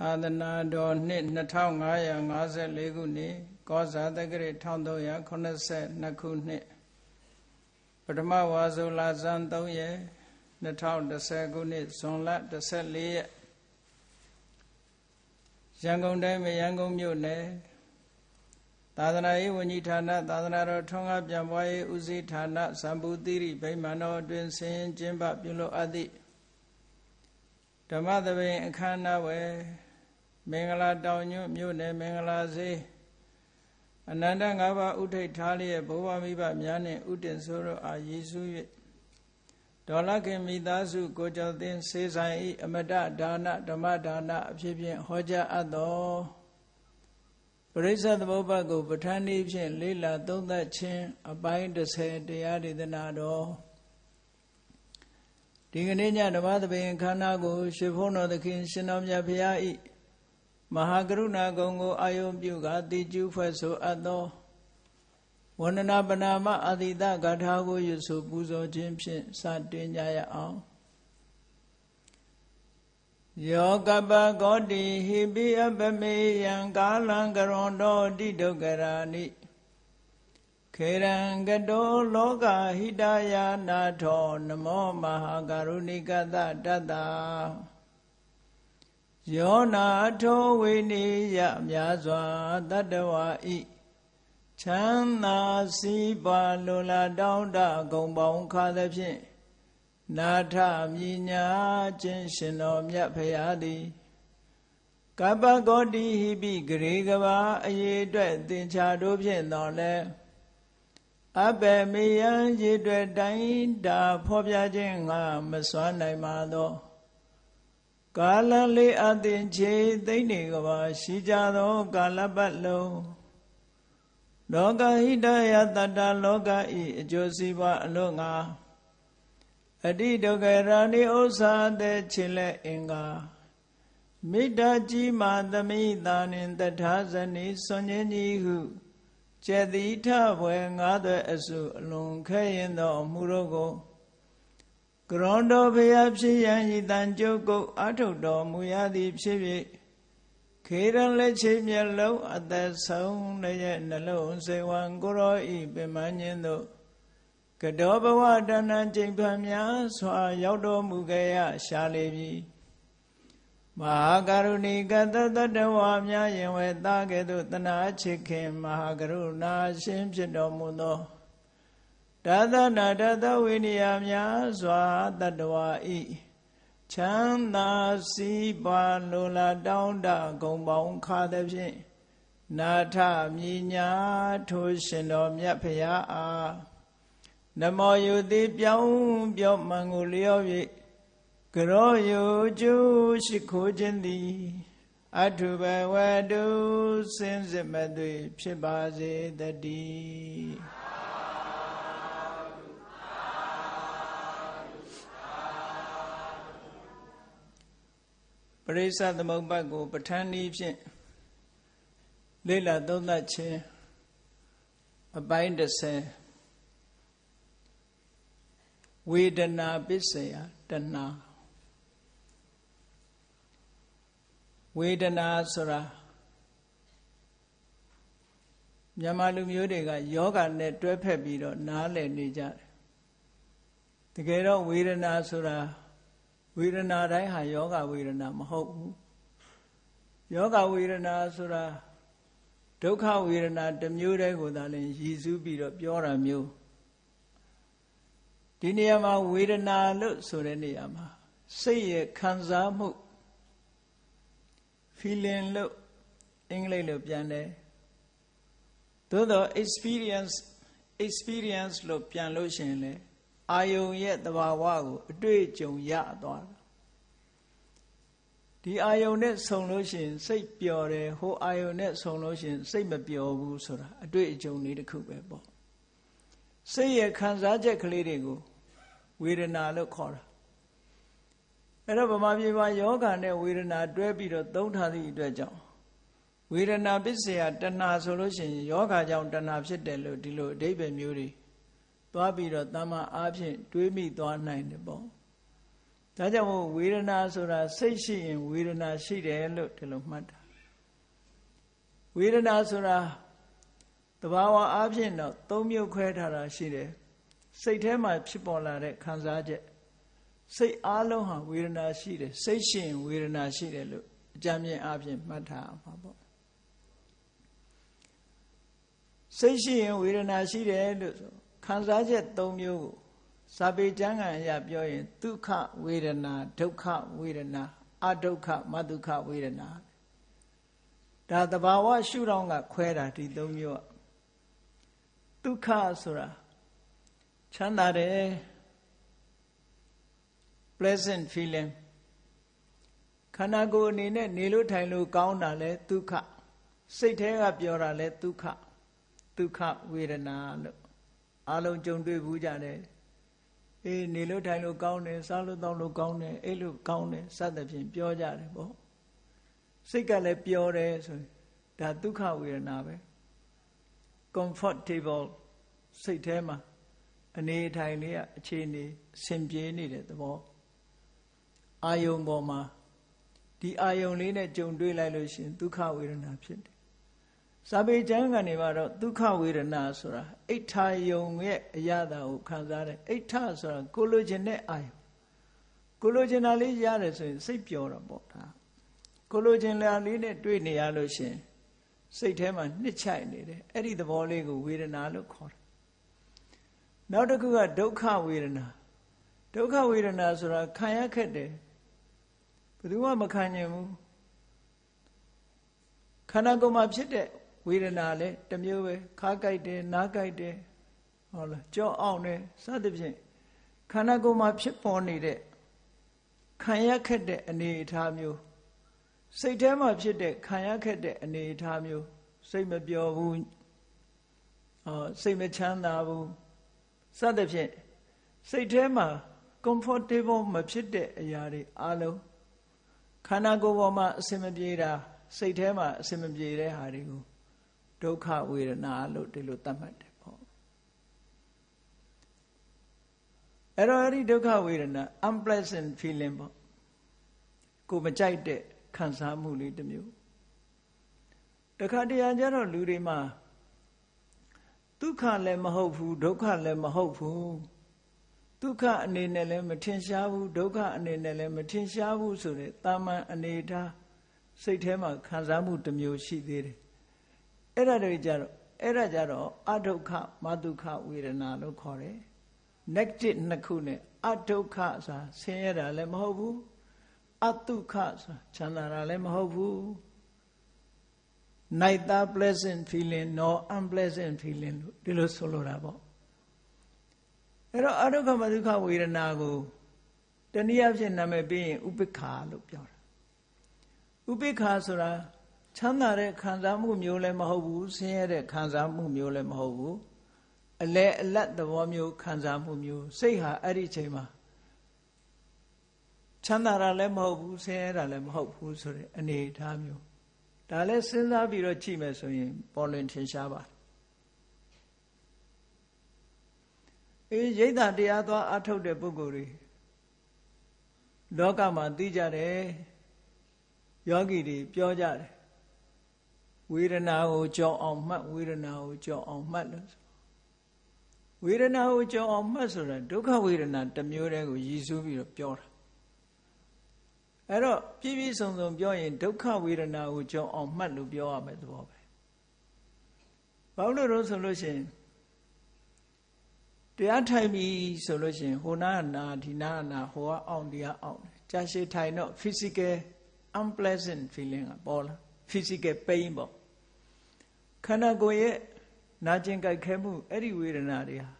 သာသနာတော်နှစ်2554ခုနှစ်ကောဇာတက္ကရာ1382ခုနှစ်ပထမဝါဆိုလဇန်3ရက်2010ခုနှစ်ဇွန်လ14ရက်ရန်ကုန်တိုင်းရန်ကုန်မြို့နယ်သာသနာရေးဝန်ကြီးဌာနသာသနာတော်ထွန်းကားပြန်ပွားရေးဦးစီးဌာနဇံပူတိရိဗိမာန်တော်အတွင်ဆင်းကျင်းပပြုလုပ်အပ်သည့်ဓမ္မသဘင်အခမ်းအနားဝယ်မင်္ဂလာတောင်ညွန့်မြို့နယ်မင်္ဂလာစေအနန္တ၅ပါးဥထိတ်ထားလျက်ဘုရားမိဘများနှင့်ဥတင်ဆိုးတို့အားရည်စူး၍ဒေါ်လာခင်မိသားစုကိုကျော်သင်စေဆိုင်၏အမတဒါနဓမ္မဒါနအဖြစ်ဖြင့်ဟောကြားအပ်သောပရိစ္ဆေသမုပ္ပါဒ်ကိုပဋ္ဌာန်းနည်းဖြင့်လေ့လာသုံးသပ်ခြင်းအပိုင်း30တရားဒေသနာတော်ဒီကနေ့ညဓမ္မသဘင်အခမ်းအနားကိုရွှေဘုန်းတော်သခင်ရှင်တော်မြတ်ဘုရား၏မဟာကရုဏာဂုဏ်ကိုအာယုံပြုကာတိကျူးဖွဲ့ဆိုအပ်သောဝန္ဒနာပနာမအာတိတဂါထာကိုရွတ်ဆိုပူဇော်ခြင်းဖြင့်စတင်ကြရအောင်ယောကပကောတိဟိပိအပမေယံကာလံကရွန်တော်တိဒုက္ခရာနိခေရံကတောလောကဟိတယာနာထောနမောမဟာကရုဏိကတတတ္တယောနာထောဝိနိယများစွာတတ္တဝါဤချမ်းသာစီးပွားလိုလားတောင်းတဂုံပေါင်းခါသဖြင့်နာထမြညာခြင်းရှင်တော်မြတ်ဖရာသည်ကပ္ပကောတိဟိပိဂရေကဘာအရေအတွက်သင်္ချာတို့ဖြင့်တော်လဲအဘေမေယံရေအတွက်တိုင်းတာဖော်ပြခြင်းငါမစွမ်းနိုင်ပါသောကာလလေးအသင်ချေသိမ့်နေကဘာရှိကြသောကာလပတ်လုံးလောကဟိတယတတ္တလောကဤအကျိုးစီးပွားအလို့ငါအတိဒုက္ခရာနိဥ္စာတဲ့ချစ်လက်အင်္ဂါမိတ္တကြီးမာသမိတာနှင့်တထာဇနီစွန်ခြင်းကြီးဟုကျက်တိထဘွယ်ငါးသွဲအစုအလွန်ခဲရင်သောအမှုတို့ကိုကရွန်တော်ဘုရားဖြစ်ရန်ဤတန်ကြုတ်ကုတ်အထုတ်တော်မူရသည်ဖြစ်၍ခေရန်လက်ချိမျက်လုံးအသက်ဆုံးရဲ့နှလုံးစေဝံကိုရောဤပင်မညင်းတို့ကတောဘဝတဏ္ဍကျိန်ဖန်များစွာရောက်တော်မူခဲ့ရရှာလေပြီမဟာကရုဏီကတတတ္တဝါများယင်ဝဲသားကဲ့သို့တနာချစ်ခင်မဟာကရုဏာရှင်ဖြစ်တော်မူသောဒါသနာဒသဝိနည်းများစွာတတ္တဝါဤချမ်းသာစီးပွားလိုလားတောင်းတဂုံပေါင်းခါသဖြင့်နာထမြညာထိုရှင်တော်မြတ်ဖရာအားနမောယုတိပြောင်းပြောမှန်ကိုလျော့၍ကရောယုကျူရှိခိုးခြင်းသည်အထုဘဝတုစင်စစ်မသွေဖြစ်ပါစေတည်းပရိစ္ဆေသမုပ္ပါဒ်ကိုပဋ္ဌာန်းနည်းဖြင့်လေ့လာသုံးသပ်ခြင်းအပိုင်း30ဝေဒနာပစ္စယတဏှာဝေဒနာဆိုတာမြန်မာလူမျိုးတွေကယောဂနဲ့တွဲဖက်ပြီးတော့နားလည်နေကြတယ်တကယ်တော့ဝေဒနာဆိုတာဝေဒနာတိုင်းဟာယောဂဝေဒနာမဟုတ်ဘူးယောဂဝေဒနာဆိုတာဒုက္ခဝေဒနာတစ်မျိုးတည်းကိုသာလျှင်ရည်စူးပြီးတော့ပြောတာမျိုးဒီနေရာမှာဝေဒနာလို့ဆိုတဲ့နေရာမှာစိတ်ရဲ့ခံစားမှု feeling လို့အင်္ဂလိပ်လိုပြန်တယ်သို့တော့ experience လို့ပြန်လို့ရှိရင်လေအာယုံရဲ့သဘာဝကိုအတွေ့အကြုံရသွားတာဒီအာယုံနဲ့ဆုံလို့ရှိရင်စိတ်ပျော်တယ်ဟိုအာယုံနဲ့ဆုံလို့ရှိရင်စိတ်မပျော်ဘူးဆိုတာအတွေ့အကြုံလေးတစ်ခုပဲပေါ့စိတ်ရဲ့ခံစားချက်ကလေးတွေကိုဝေဒနာလို့ခေါ်တာအဲ့တော့ဗမာပြည်မှာယောဂနဲ့ဝေဒနာတွဲပြီးတော့သုံးထားသည့်အတွက်ကြောင့်ဝေဒနာပစ္စယတဏှာဆိုလို့ရှိရင်ယောဂကြောင့်တဏှာဖြစ်တယ်လို့ဒီလိုအဓိပ္ပာယ်မျိုးတွေသွားပြီးတော့တမ္မာအားဖြင့်တွေးမိသွားနိုင်တယ်ပေါ့ ဒါကြောင့်မို့ဝေဒနာဆိုတာစိတ်ရှိရင်ဝေဒနာရှိတယ်လို့ဒီလိုမှတ်တာဝေဒနာဆိုတာသဘာဝအားဖြင့်တော့သုံးမျိုးခွဲထားတာရှိတယ်စိတ်ထဲမှာဖြစ်ပေါ်လာတဲ့ခံစားချက်စိတ်အားလုံးဟာဝေဒနာရှိတယ်စိတ်ရှိရင်ဝေဒနာရှိတယ်လို့အကြမ်းမြင်အားဖြင့်မှတ်ထားမှာပေါ့စိတ်ရှိရင်ဝေဒနာရှိတယ်လို့ဆိုခံစားချက်၃မျိုးကိုစာပေကျမ်းဂန်အရပြောရင်ဒုက္ခဝေဒနာဒုက္ခဝေဒနာအဒုက္ခမဒုက္ခဝေဒနာဒါသဘာဝရှုထောင့်ကခွဲတာဒီ၃မျိုးอ่ะဒုက္ခဆိုတာချမ်းသာတယ် pleasant feeling ခန္ဓာကိုယ်အနေနဲ့နေလို့ထိုင်လို့ကောင်းတာလဲဒုက္ခစိတ်ထဲကပြောတာလဲဒုက္ခဒုက္ခဝေဒနာလို့အလုံးကြုံတွေ့ဘူးကြတယ်အေးနေလို့ထိုင်လို့ကောင်းတယ်စားလို့တောက်လို့ကောင်းတယ်အဲ့လိုကောင်းတယ်စသဖြင့်ပြောကြတယ်ပေါ့စိတ်ကလည်းပျော်တယ်ဆိုရင်ဒါဒုက္ခဝေဒနာပဲ comfortable စိတ်ထဲမှာအနေထိုင်လေးကအခြေအနေဆင်ပြေနေတဲ့သဘောအာယုံပေါ်မှာဒီအာယုံလေးနဲ့ကြုံတွေ့လိုက်လို့ရှိရင်ဒုက္ခဝေဒနာဖြစ်တယ်စာပေကျမ်းကနေမှာတော့ဒုက္ခဝေဒနာဆိုတာအိဋ္ဌာယုံရဲ့အရာတာကိုခံစားတယ်အိဋ္ဌဆိုတာကိုလိုချင်တဲ့အာယုံကိုလိုချင်တာလေးရတယ်ဆိုရင်စိတ်ပျော်တော့ပေါ့ဒါကိုလိုချင်တာလေးနဲ့တွေ့နေရလို့ရှိရင်စိတ်ထဲမှာနှစ်ချိုက်နေတယ်အဲ့ဒီသဘောလေးကိုဝေဒနာလို့ခေါ်တယ်နောက်တစ်ခုကဒုက္ခဝေဒနာဒုက္ခဝေဒနာဆိုတာခံရခက်တယ်ဘယ်သူမှမခံနိုင်ဘူးခန္ဓာကိုယ်မှာဖြစ်တဲ့ဝေဒနာလည်းတစ်မျိုးပဲခါကြိုက်တယ်နားကြိုက်တယ်ဟုတ်လားကြောအောင်တယ်စသဖြင့်ခန္ဓာကိုယ်မှာဖြစ်ပေါ်နေတဲ့ခံရခက်တဲ့အနေအထားမျိုးစိတ်ထဲမှာဖြစ်တဲ့ခံရခက်တဲ့အနေအထားမျိုးစိတ်မပျော်ဘူးစိတ်မချမ်းသာဘူးစသဖြင့်စိတ်ထဲမှာ comfortable မဖြစ်တဲ့အရာတွေအလုံးခန္ဓာကိုယ်ပေါ်မှာအစင်မပြေတာစိတ်ထဲမှာအစင်မပြေတဲ့ဟာတွေကိုဒုက္ခဝေဒနာလို့ဒီလိုသတ်မှတ်တယ်ပေါ့အဲ့တော့အဲ့ဒီဒုက္ခဝေဒနာ unpleasant feeling ပေါ့ကိုမကြိုက်တဲ့ခံစားမှုလေးတစ်မျိုးတခါတရံကျတော့လူတွေမှာဒုက္ခလည်းမဟုတ်ဘူးဒုက္ခလည်းမဟုတ်ဘူးဒုက္ခအနေနဲ့လည်းမထင်ရှားဘူးဒုက္ခအနေနဲ့လည်းမထင်ရှားဘူးဆိုတဲ့တာမန်အနေထားစိတ်ထဲမှာခံစားမှုတစ်မျိုးရှိသေးတယ်အဲ့ဒါတွေကြတော့အဒုက္ခမဒုက္ခဝေဒနာလို့ခေါ်တယ် negative နှစ်ခုနဲ့အဒုက္ခဆိုတာဆင်းရဲတာလည်းမဟုတ်ဘူးအဒုက္ခဆိုတာချမ်းသာတာလည်းမဟုတ်ဘူး neither pleasant feeling nor unpleasant feeling လို့ဒီလိုဆိုလိုတာပေါ့အဲ့တော့အဒုက္ခမဒုက္ခဝေဒနာကိုတနည်းအားဖြင့်နာမည်ပေးရင်ဥပိ္ပခာလို့ပြောတာဥပိ္ပခာဆိုတာချမ်းသာတဲ့ခံစားမှုမျိုးလည်းမဟုတ်ဘူးဆင်းရဲတဲ့ခံစားမှုမျိုးလည်းမဟုတ်ဘူးအလဲအလတ်သဘောမျိုးခံစားမှုမျိုးစိတ်ဟာအဲ့ဒီအချိန်မှာချမ်းသာတာလည်းမဟုတ်ဘူးဆင်းရဲတာလည်းမဟုတ်ဘူးဆိုတဲ့အနေအထားမျိုးဒါလည်းစဉ်းစားပြီးတော့ကြည့်မယ်ဆိုရင်ပေါ်လွင်ထင်ရှားပါရိတ်တာတရားသွားအထုတ်တဲ့ပုဂ္ဂိုလ်တွေလောကမှာသိကြတယ်ယောဂီတွေပြောကြတယ်ဝေဒနာကိုကြောက်အောင်မှတ်ဝေဒနာကိုကြောက်အောင်မှတ်လို့ဝေဒနာကိုကြောက်အောင်မှတ်ဆိုတာဒုက္ခဝေဒနာတစ်မျိုးတည်းကိုရည်စူးပြီးတော့ပြောတာအဲ့တော့ပြည့်ပြည့်စုံစုံပြောရင်ဒုက္ခဝေဒနာကိုကြောက်အောင်မှတ်လို့ပြောရမယ်သဘောပဲဘာလို့လဲဆိုလို့ရှိရင်တရားထိုင်ပြီဆိုလို့ရှိရင်ဟိုနာနာဒီနာနာဟိုကအောင်ဒီကအောင်ကြာရှည်ထိုင်တော့ physical unpleasant feeling ကပေါ်လာ physical pain ပေါ့ခန္ဓာကိုယ်ရဲ့နာကျင်ကြိုက်ခဲမှုအဲ့ဒီဝေဒနာတွေဟာ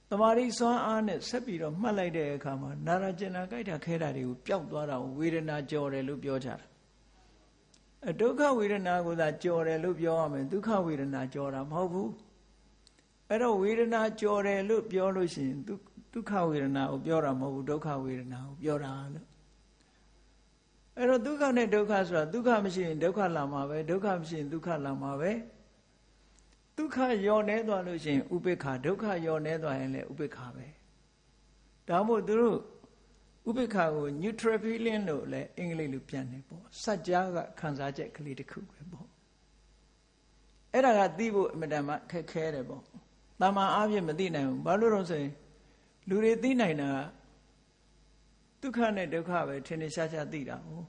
တမာရီစွမ်းအားနဲ့ဆက်ပြီးတော့မှတ်လိုက်တဲ့အခါမှာနာရကျင်နာကြိုက်တာခဲတာတွေကိုပျောက်သွားတာကိုဝေဒနာကြော်တယ်လို့ပြောကြတာဒုက္ခဝေဒနာကိုသာကြော်တယ်လို့ပြောရမယ်ဒုက္ခဝေဒနာကြော်တာမဟုတ်ဘူးအဲ့တော့ဝေဒနာကြော်တယ်လို့ပြောလို့ရှိရင်ဒုက္ခဝေဒနာကိုပြောတာမဟုတ်ဘူးဒုက္ခဝေဒနာကိုပြောတာလို့အဲ့တော့ဒုက္ခနဲ့ဒုက္ခဆိုတာဒုက္ခမရှိရင်ဒုက္ခလာမှာပဲဒုက္ခမရှိရင်ဒုက္ခလာမှာပဲဒုက္ခယောနေသွားလို့ရှိရင်ဥပိ္ပခာဒုက္ခယောနေသွားရင်လည်းဥပိ္ပခာပဲဒါမို့သူတို့ ဥပိ္ပခာကို neutral feeling လို့လည်းအင်္ဂလိပ်လိုပြန်တယ်ပေါ့စัจ जा ကခံစားချက်ကလေးတစ်ခုပဲပေါ့အဲ့ဒါကသိဖို့အမှန်တမ်းခက်ခဲတယ်ပေါ့တာမန်အားဖြင့်မသိနိုင်ဘူးဘာလို့လဲဆိုရင်လူတွေသိနိုင်တာဒုက္ခနဲ့ဒုက္ခပဲထင်ထင်ရှားရှားသိတာဟုတ်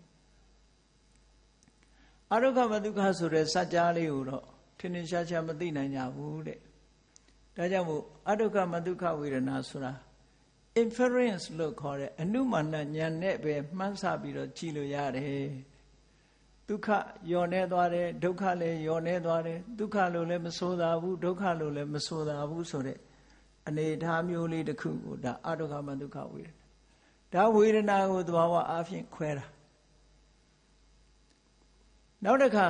အဒုက္ခမဒုက္ခဆိုတဲ့စัจ जा လေးကိုတော့ထင်ထင်ရှားရှားမသိနိုင်ကြဘူးတဲ့ဒါကြောင့်မို့အဒုက္ခမဒုက္ခဝေဒနာဆိုတာ inference လို့ခေါ်တဲ့အနုမာနဉာဏ်နဲ့ပဲမှန်းဆပြီးတော့ကြည့်လို့ရတယ်ဒုက္ခညော်နေသွားတယ်ဒုက္ခလည်းညော်နေသွားတယ်ဒုက္ခလို့လည်းမဆိုးသာဘူးဒုက္ခလို့လည်းမဆိုးသာဘူးဆိုတဲ့အနေအထားမျိုးလေးတစ်ခုကိုဒါအဒုက္ခမဒုက္ခဝေဒနာဒါဝေဒနာကိုသဘာဝအားဖြင့်ခွဲတာနောက်တစ်ခါ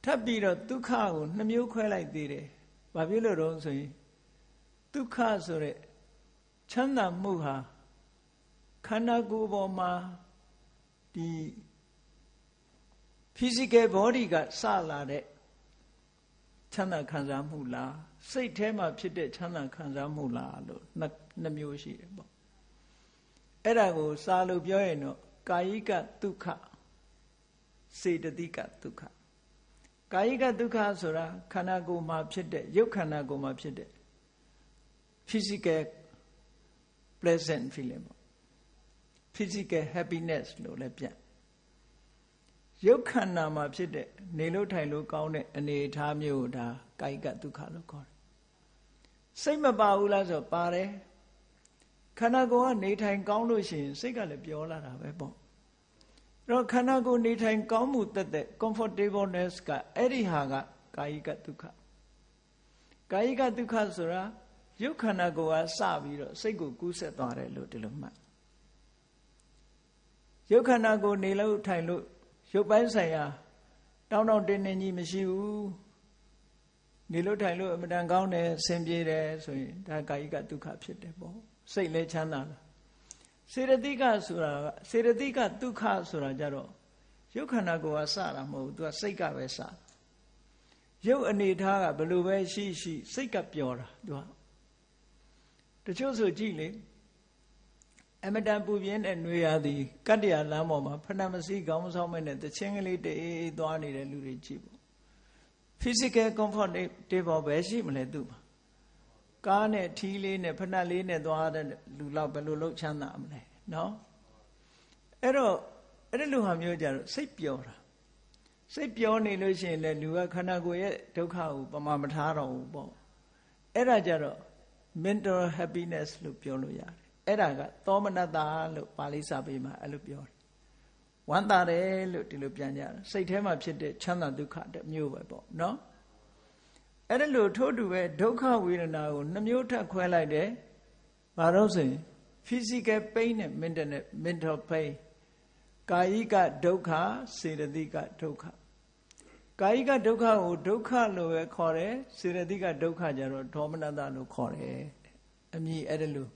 ထပ်ပြီးတော့ဒုက္ခကိုနှမျိုးခွဲလိုက်သေးတယ်ဘာဖြစ်လို့တော့ဆိုရင်ဒုက္ခဆိုတဲ့ချမ်းသာမှုဟာခန္ဓာကိုယ်ပေါ်မှာဒီ physical body ကစလာတဲ့ချမ်းသာခံစားမှုလားစိတ်ထဲမှာဖြစ်တဲ့ချမ်းသာခံစားမှုလားလို့နှစ်မျိုးရှိတယ်ပေါ့အဲ့ဒါကိုစာလို့ပြောရင်တော့ကာယိကဒုက္ခစေတသိကဒုက္ခကာယိကဒုက္ခဆိုတာခန္ဓာကိုယ်မှာဖြစ်တဲ့ရုပ်ခန္ဓာကိုယ်မှာဖြစ်တဲ့ physical pleasant feeling ပေါ့ physical happiness လို့လည်းပြန်ရုပ်ခန္ဓာမှာဖြစ်တဲ့နေလို့ထိုင်လို့ကောင်းတဲ့အနေအထားမျိုးဒါကာယိကဒုက္ခလို့ခေါ်တယ်စိတ်မပါဘူးလားဆိုပါတယ်ခန္ဓာကိုယ်ကနေထိုင်ကောင်းလို့ရှိရင်စိတ်ကလည်းပျော်လာတာပဲပေါ့အဲ့တော့ခန္ဓာကိုယ်နေထိုင်ကောင်းမှုတက်တဲ့ comfortableness ကအဲ့ဒီဟာကကာယိကဒုက္ခကာယိကဒုက္ခဆိုတာရုပ်ခန္ဓာကိုယ်ကစပြီးတော့စိတ်ကိုကူးဆက်သွားတယ်လို့ဒီလိုမှတ်ရုပ်ခန္ဓာကိုယ်နေလို့ထိုင်လို့ရုပ်ပိုင်းဆိုင်ရာတောင်းတတင်းတင်းကြီးမရှိဘူးနေလို့ထိုင်လို့အမှန်တန်ကောင်းတယ်အဆင်ပြေတယ်ဆိုရင်ဒါကာယိကဒုက္ခဖြစ်တယ်ပေါ့စိတ်လည်းချမ်းသာတယ်စေတသိကဆိုတာစေတသိကဒုက္ခဆိုတာကြတော့ရုပ်ခန္ဓာကိုယ်ကစတာမဟုတ်ဘူးသူကစိတ်ကပဲစရုပ်အနေထားကဘယ်လိုပဲရှိရှိစိတ်ကပျော်တာသူကတချို့ဆိုကြည့်လေအမတန်ပူပြင်းတဲ့ຫນွေရာသီကတ္တရာလမ်းပေါ်မှာဖဏမစီခေါင်းမဆောင်းမဲ့နဲ့တချင်းကလေးတေးသွားနေတဲ့လူတွေကြည့်ပေါ့ physical comfortable ပဲရှိမလဲသူ့မှာကားနဲ့ထီးလေးနဲ့ဖဏလေးနဲ့သွားတဲ့လူလောက်ဘယ်လိုလုပ်ချမ်းသာမလဲနော်အဲ့တော့အဲ့ဒီလူဟာမျိုးကြတော့စိတ်ပျော်တာစိတ်ပျော်နေလို့ရှိရင်လည်းလူကခန္ဓာကိုယ်ရဲ့ဒုက္ခကိုပမာမထားတော့ဘူးပေါ့အဲ့ဒါကြတော့ mental happiness လို့ပြောလို့ရတယ်အဲ့ဒါကသောမနတ္တလို့ပါဠိစာပေမှာအဲ့လိုပြောတယ်ဝမ်းသာတယ်လို့ဒီလိုပြန်ကြတယ်စိတ်ထဲမှာဖြစ်တဲ့ချမ်းသာဒုက္ခတစ်မျိုးပဲပေါ့နော်အဲ့ဒါလို့ထို့တူပဲဒုက္ခဝေဒနာကိုနှစ်မျိုးထပ်ခွဲလိုက်တယ်ဘာလို့ဆိုရင် physical pain နဲ့ mental pain ကာယိကဒုက္ခစေတသိကဒုက္ခကာယိကဒုက္ခကိုဒုက္ခလို့ပဲခေါ်တယ်စေတသိကဒုက္ခကြတော့ဒေါမနတလို့ခေါ်တယ်အမည်အဲ့ဒါလို့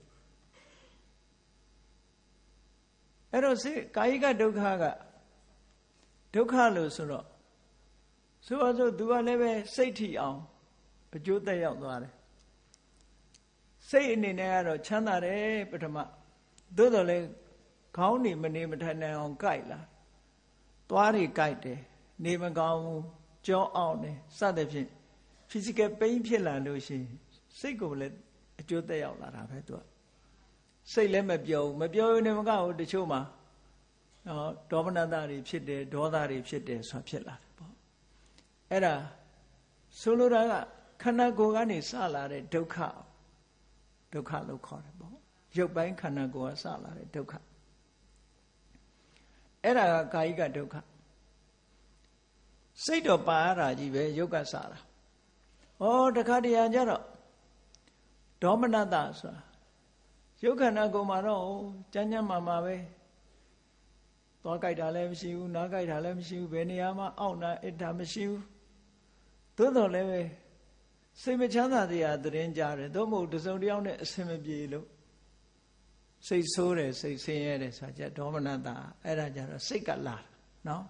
အဲ့တော့ကာယိကဒုက္ခကဒုက္ခလို့ဆိုတော့ဆိုပါစို့သူကလည်းပဲစိတ်ထီအောင်အကျိုးသက်ရောက်သွားတယ်စိတ်အနေနဲ့ကတော့ချမ်းသာတယ်ပထမသို့တော်လည်းခေါင်းနေမနေမထိုင်နိုင်အောင်ကြိုက်လာသွားတွေကြိုက်တယ်နေမကောင်းဘူးကြောအောင်တယ်စသဖြင့် physical pain ဖြစ်လာလို့ရှိရင်စိတ်ကိုလည်းအကျိုးသက်ရောက်လာတာပဲသူကစိတ်လည်းမပြောဘူးမပြောရင်လည်းမကဘူးတချို့မှာဒေါမနတတွေဖြစ်တယ်ဒေါသတွေဖြစ်တယ်ဆိုတာဖြစ်လာတယ်ပေါ့အဲ့ဒါဆိုလိုတာကခန္ဓာကိုယ်ကနေစလာတဲ့ဒုက္ခလို့ခေါ်တယ်ပေါ့ရုပ်ပိုင်းခန္ဓာကိုယ်ကစလာတဲ့ဒုက္ခအဲ့ဒါကကာယိကဒုက္ခစိတ်တော့ပါရတာကြီးပဲရုပ်ကစတာတခါတရံကြတော့ဒေါမနတဆိုတာရုပ်ခန္ဓာကိုယ်မှာတော့ကျမ်းကျမ်းမာပဲသွားကြိုက်တာလည်းမရှိဘူးနားကြိုက်တာလည်းမရှိဘူးဘယ်နေရာမှာအောင့်တာအတာမရှိဘူးသို့တော်လည်းပဲစိတ်မချမ်းသာတရားသတင်းကြားတယ်သို့မဟုတ်တစုံတစ်ယောက်နဲ့အဆင်မပြေလို့စိတ်ဆိုးတယ်စိတ်ဆင်းရဲတယ်ဆိုတာကြဒေါမနတအဲ့ဒါကြတော့စိတ်ကလာနော်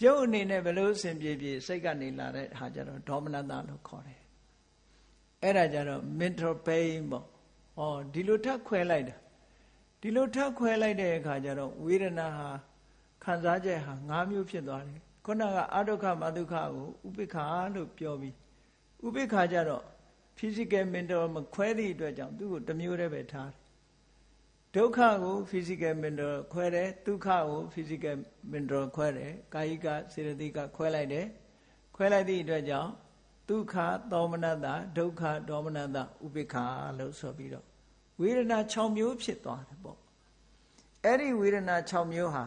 ရုပ်အနေနဲ့ဘယ်လိုအဆင်ပြေပြေစိတ်ကနေလာတဲ့ဟာကြတော့ဒေါမနတလို့ခေါ်တယ်အဲ့ဒါကြတော့ mental pain ပေါ့ဒီလိုထပ်ခွဲလိုက်တာဒ ဒီလိုထပ်ခွဲလိုက်တဲ့အခါကျတော့ဝေဒနာဟာခံစားချက်ဟာ၅မျိုးဖြစ်သွားတယ်ခုနကအဒုက္ခမဒုက္ခကိုဥပိ္ပခာလို့ပြောပြီးဥပိ္ပခာကြတော့ physical mental မခွဲသည့်အတွက်ကြောင့်သူ့ကိုတစ်မျိုးတည်းပဲထားတယ်ဒုက္ခကို physical mental ခွဲတယ်ဒုက္ခကို physical mental ခွဲတယ်ကာယကစေတသိကခွဲလိုက်တယ်ခွဲလိုက်သည့်အတွက်ကြောင့်ဒုက္ခဒေါမနတဒုက္ခဒေါမနတဥပိ္ပခာလို့ဆိုပြီးတော့ဝေဒနာ6မျိုးဖြစ်သွားတယ်ပေါ့အဲ့ဒီဝေဒနာ6မျိုးဟာ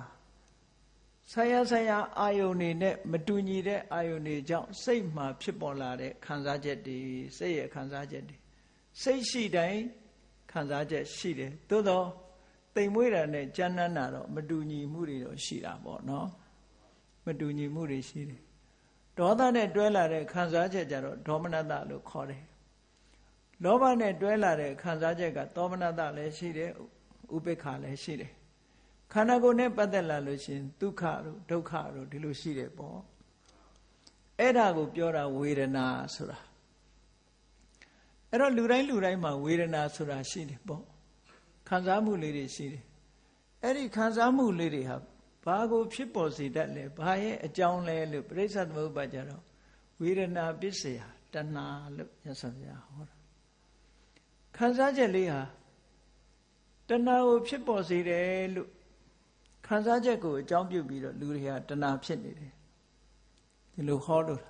ဆိုင်ရာအာယုန်တွေနဲ့မတူညီတဲ့အာယုန်တွေကြောင့်စိတ်မှာဖြစ်ပေါ်လာတဲ့ခံစားချက်တွေစိတ်ရဲ့ခံစားချက်တွေစိတ်ရှိတိုင်းခံစားချက်ရှိတယ်သို့တော့တိမ်မွေးတာနဲ့ကြမ်းတမ်းတာတော့မတူညီမှုတွေတော့ရှိတာပေါ့နော်မတူညီမှုတွေရှိတယ်ဒေါသနဲ့တွဲလာတဲ့ခံစားချက်ကြတော့ဒေါမနတလို့ခေါ်တယ်လောဘနဲ့တွဲလာတဲ့ခံစားချက်ကဒေါမနတလည်းရှိတယ်ဥပိ္ပခာလည်းရှိတယ်ခန္ဓာကိုယ်နဲ့ပတ်သက်လာလို့ရှိရင်ဒုက္ခတို့ဒုက္ခတို့ဒီလိုရှိတယ်ပေါ့အဲ့ဒါကိုပြောတာဝေဒနာဆိုတာအဲ့တော့လူတိုင်းမှာဝေဒနာဆိုတာရှိတယ်ပေါ့ခံစားမှုလေးတွေရှိတယ်အဲ့ဒီခံစားမှုလေးတွေဟာဘာကိုဖြစ်ပေါ်စေတတ်လဲဘာရဲ့အကြောင်းလဲလို့ပရိစ္ဆေသမုပ္ပါဒ်ကြတော့ဝေဒနာပစ္စယတဏှာလို့မြတ်စွာဘုရားဟောတာခံစားချက်လေးဟာတဏှာကိုဖြစ်ပေါ်စေတယ်လို့ခံစားချက်ကိုအကြောင်းပြုပြီးတော့လူတွေဟာတဏှာဖြစ်နေတယ်ဒီလိုဟောလို့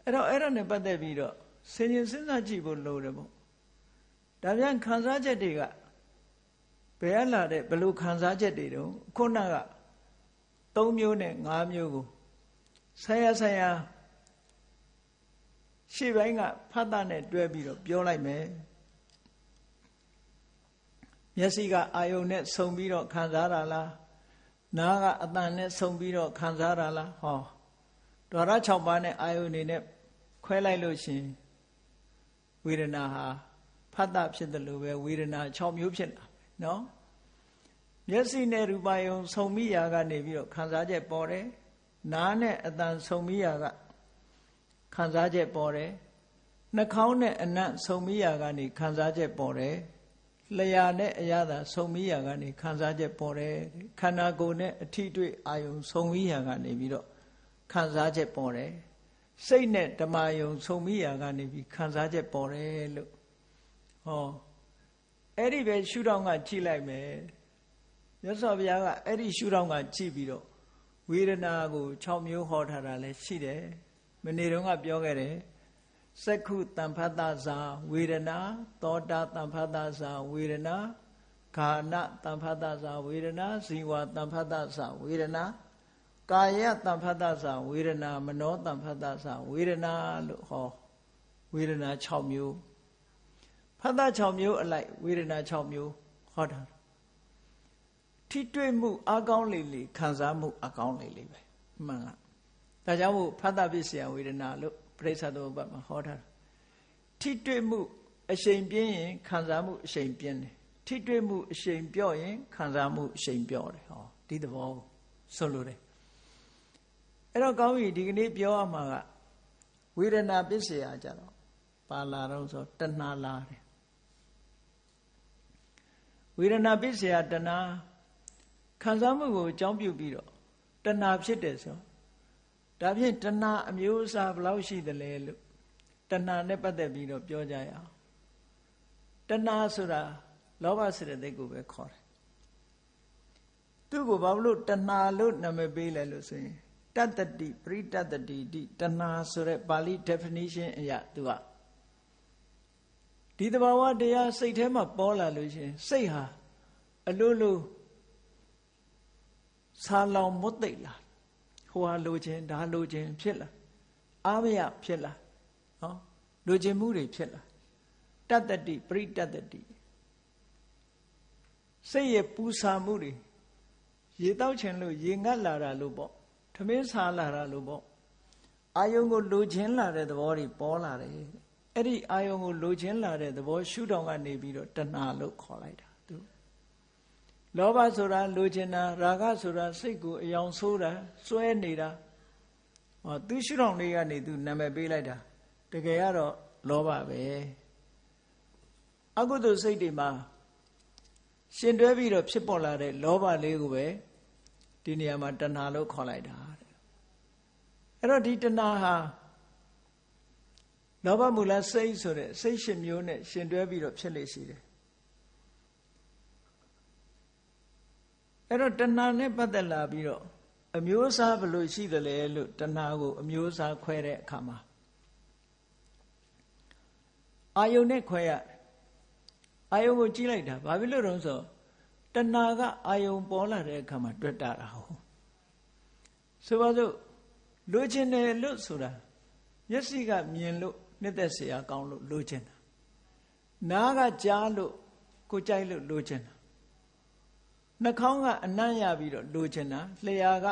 အဲ့တော့အဲ့ဒါနဲ့ပတ်သက်ပြီးတော့ဆင်ញင်စဉ်းစားကြည့်ဖို့လိုတယ်ပေါ့ဒါပြန်ခံစားချက်တွေကဘယ်လာတဲ့ဘယ်လိုခံစားချက်တွေတုန်းခုနက3မျိုးနဲ့5မျိုးကိုဆိုင်ရာရှေ့ပိုင်းကဖတ်တာနဲ့တွဲပြီးတော့ပြောလိုက်မယ်မျက်စိကအာယုန်နဲ့ဆုံပြီးတော့ခံစားတာလားနားကအသံနဲ့ဆုံပြီးတော့ခံစားတာလားဟောဓဝရ6ပါးနဲ့အာယုန်တွေနဲ့ခွဲလိုက်လို့ရှင်ဝေဒနာဟာဖတ်တာဖြစ်တယ်လို့ပဲဝေဒနာ6မျိုးဖြစ်လာနော်မျက်စိနဲ့ရူပယုံဆုံမိရာကနေပြီးတော့ခံစားချက်ပေါ်တယ်နားနဲ့အသံဆုံမိရာကခံစားချက်ပေါ်တယ်နှာခေါင်းနဲ့အနံ့ဆုံမိရာကနေခံစားချက်ပေါ်တယ်လျှာနဲ့အရသာဆုံမိရာကနေခံစားချက်ပေါ်တယ်ခန္ဓာကိုယ်နဲ့အထိတွေ့အာယုံဆုံမိရာကနေပြီးတော့ခံစားချက်ပေါ်တယ်စိတ်နဲ့ဓမ္မယုံဆုံမိရာကနေပြီးခံစားချက်ပေါ်တယ်လို့ဟောအဲ့ဒီပဲရှုထောင့်ကကြည့်လိုက်မယ်မြတ်စွာဘုရားကအဲ့ဒီရှုထောင့်ကကြည့်ပြီးတော့ဝေဒနာကို6မျိုးဟောထားတာလည်းရှိတယ်မနေ့တုန်းကပြောခဲ့တယ်စက္ခုတံဖတ်တဇာဝေဒနာသောတာတံဖတ်တဇာဝေဒနာဂာနတံဖတ်တဇာဝေဒနာဇီဝတံဖတ်တဇာဝေဒနာကာယတံဖတ်တဇာဝေဒနာမနောတံဖတ်တဇာဝေဒနာလို့ဟောဝေဒနာ6မျိုးဖတ်တ6မျိုးအလိုက်ဝေဒနာ6မျိုးဟောတာထိတွေ့မှုအကောင်းလေးလေးခံစားမှုအကောင်းလေးလေးပဲမှန်လားဒါကြောင့်မို့ဖတ်တပစ္စယဝေဒနာလို့ပရိစ္ဆေသမုပ္ပါဒ်မှာဟောထားတာထိတွေ့မှုအရှိန်ပြင်းရင်ခံစားမှုအရှိန်ပြင်းတယ်ထိတွေ့မှုအရှိန်ပြော့ရင်ခံစားမှုအရှိန်ပြော့တယ်ဟောဒီသဘောဆိုလိုတယ်အဲ့တော့ကောင်းပြီဒီကနေ့ပြောရမှာကဝေဒနာပစ္စယကြတော့ပါလာတော့ဆိုတဏှာလာတယ်ဝေဒနာပစ္စယတဏှာခံစားမှုကိုအကြောင်းပြုပြီးတော့တဏှာဖြစ်တယ်ဆိုဒါဖြင့်တဏှာအမျိုးအစားဘယ်လောက်ရှိသလဲလို့တဏှာနဲ့ပတ်သက်ပြီးတော့ပြောကြရအောင်တဏှာဆိုတာလောဘစေတသိက်ကိုပဲခေါ်တယ်သူ့ကိုဘာလို့တဏှာလို့နာမည်ပေးလဲလို့ဆိုရင်တတ္တတိပရိတတ္တတိတဏှာဆိုတဲ့ပါဠိ definition အရသူကဒီတဘာဝတရားစိတ်ထဲမှာပေါ်လာလို့ရှင်စိတ်ဟာအလိုလိုဆာလောင်မွတ်သိပ်လာဟိုဟာလိုခြင်းဒါလိုခြင်းဖြစ်လာအာမယဖြစ်လာနော်လိုခြင်းမှုတွေဖြစ်လာတတ္တတိပရိတတ္တတိစိတ်ရဲ့ပူဆာမှုတွေရေတောက်ခြင်းလို့ရေငတ်လာတာလို့ပေါ့ထမင်းဆာလာတာလို့ပေါ့အာယုံကိုလိုခြင်းလာတဲ့သဘောတွေပေါ်လာတယ်အဲ့ဒီအာယုံကိုလိုခြင်းလာတဲ့သဘောရှုထောင့်ကနေပြီးတော့တဏှာလို့ခေါ်လိုက်တာသူလောဘဆိုတာလိုချင်တာရာဂဆိုတာစိတ်ကိုအယောင်ဆိုးတာစွဲနေတာဟောသူရှုထောင့်လေးကနေသူနာမည်ပေးလိုက်တာတကယ်ကတော့လောဘပဲအကုသိုလ်စိတ်တွေမှာ ရှင်တွဲပြီးတော့ဖြစ်ပေါ်လာတဲ့လောဘလေးကိုပဲဒီနေရာမှာတဏှာလို့ခေါ်လိုက်တာတဲ့အဲ့တော့ဒီတဏှာဟာလောဘမူလစိတ်ဆိုတဲ့စိတ်ရှင်မျိုးနဲ့ရှင်တွဲပြီးတော့ဖြစ်လေရှိတယ်အဲ့တော့တဏှာနဲ့ပတ်သက်လာပြီးတော့အမျိုးအစားဘယ်လိုရှိသလဲလို့တဏှာကိုအမျိုးအစားခွဲတဲ့အခါမှာအာယုန်နဲ့ခွဲရအာယုန်ကိုကြည့်လိုက်တာဘာဖြစ်လို့တုံးဆိုတဏှာကအာယုန်ပေါ်လာတဲ့အခါမှာတွေ့တာဟုတ်ဆိုပါစို့လိုချင်တယ်လို့ဆိုတာမျက်စိကမြင်လို့နှစ်သက်เสียကောင်းလို့လိုချင်တာနားကကြားလို့ကိုကြိုက်လို့လိုချင်တာနှာခေါင်းကအနံ့ရပြီးတော့လိုချင်တာလျှာက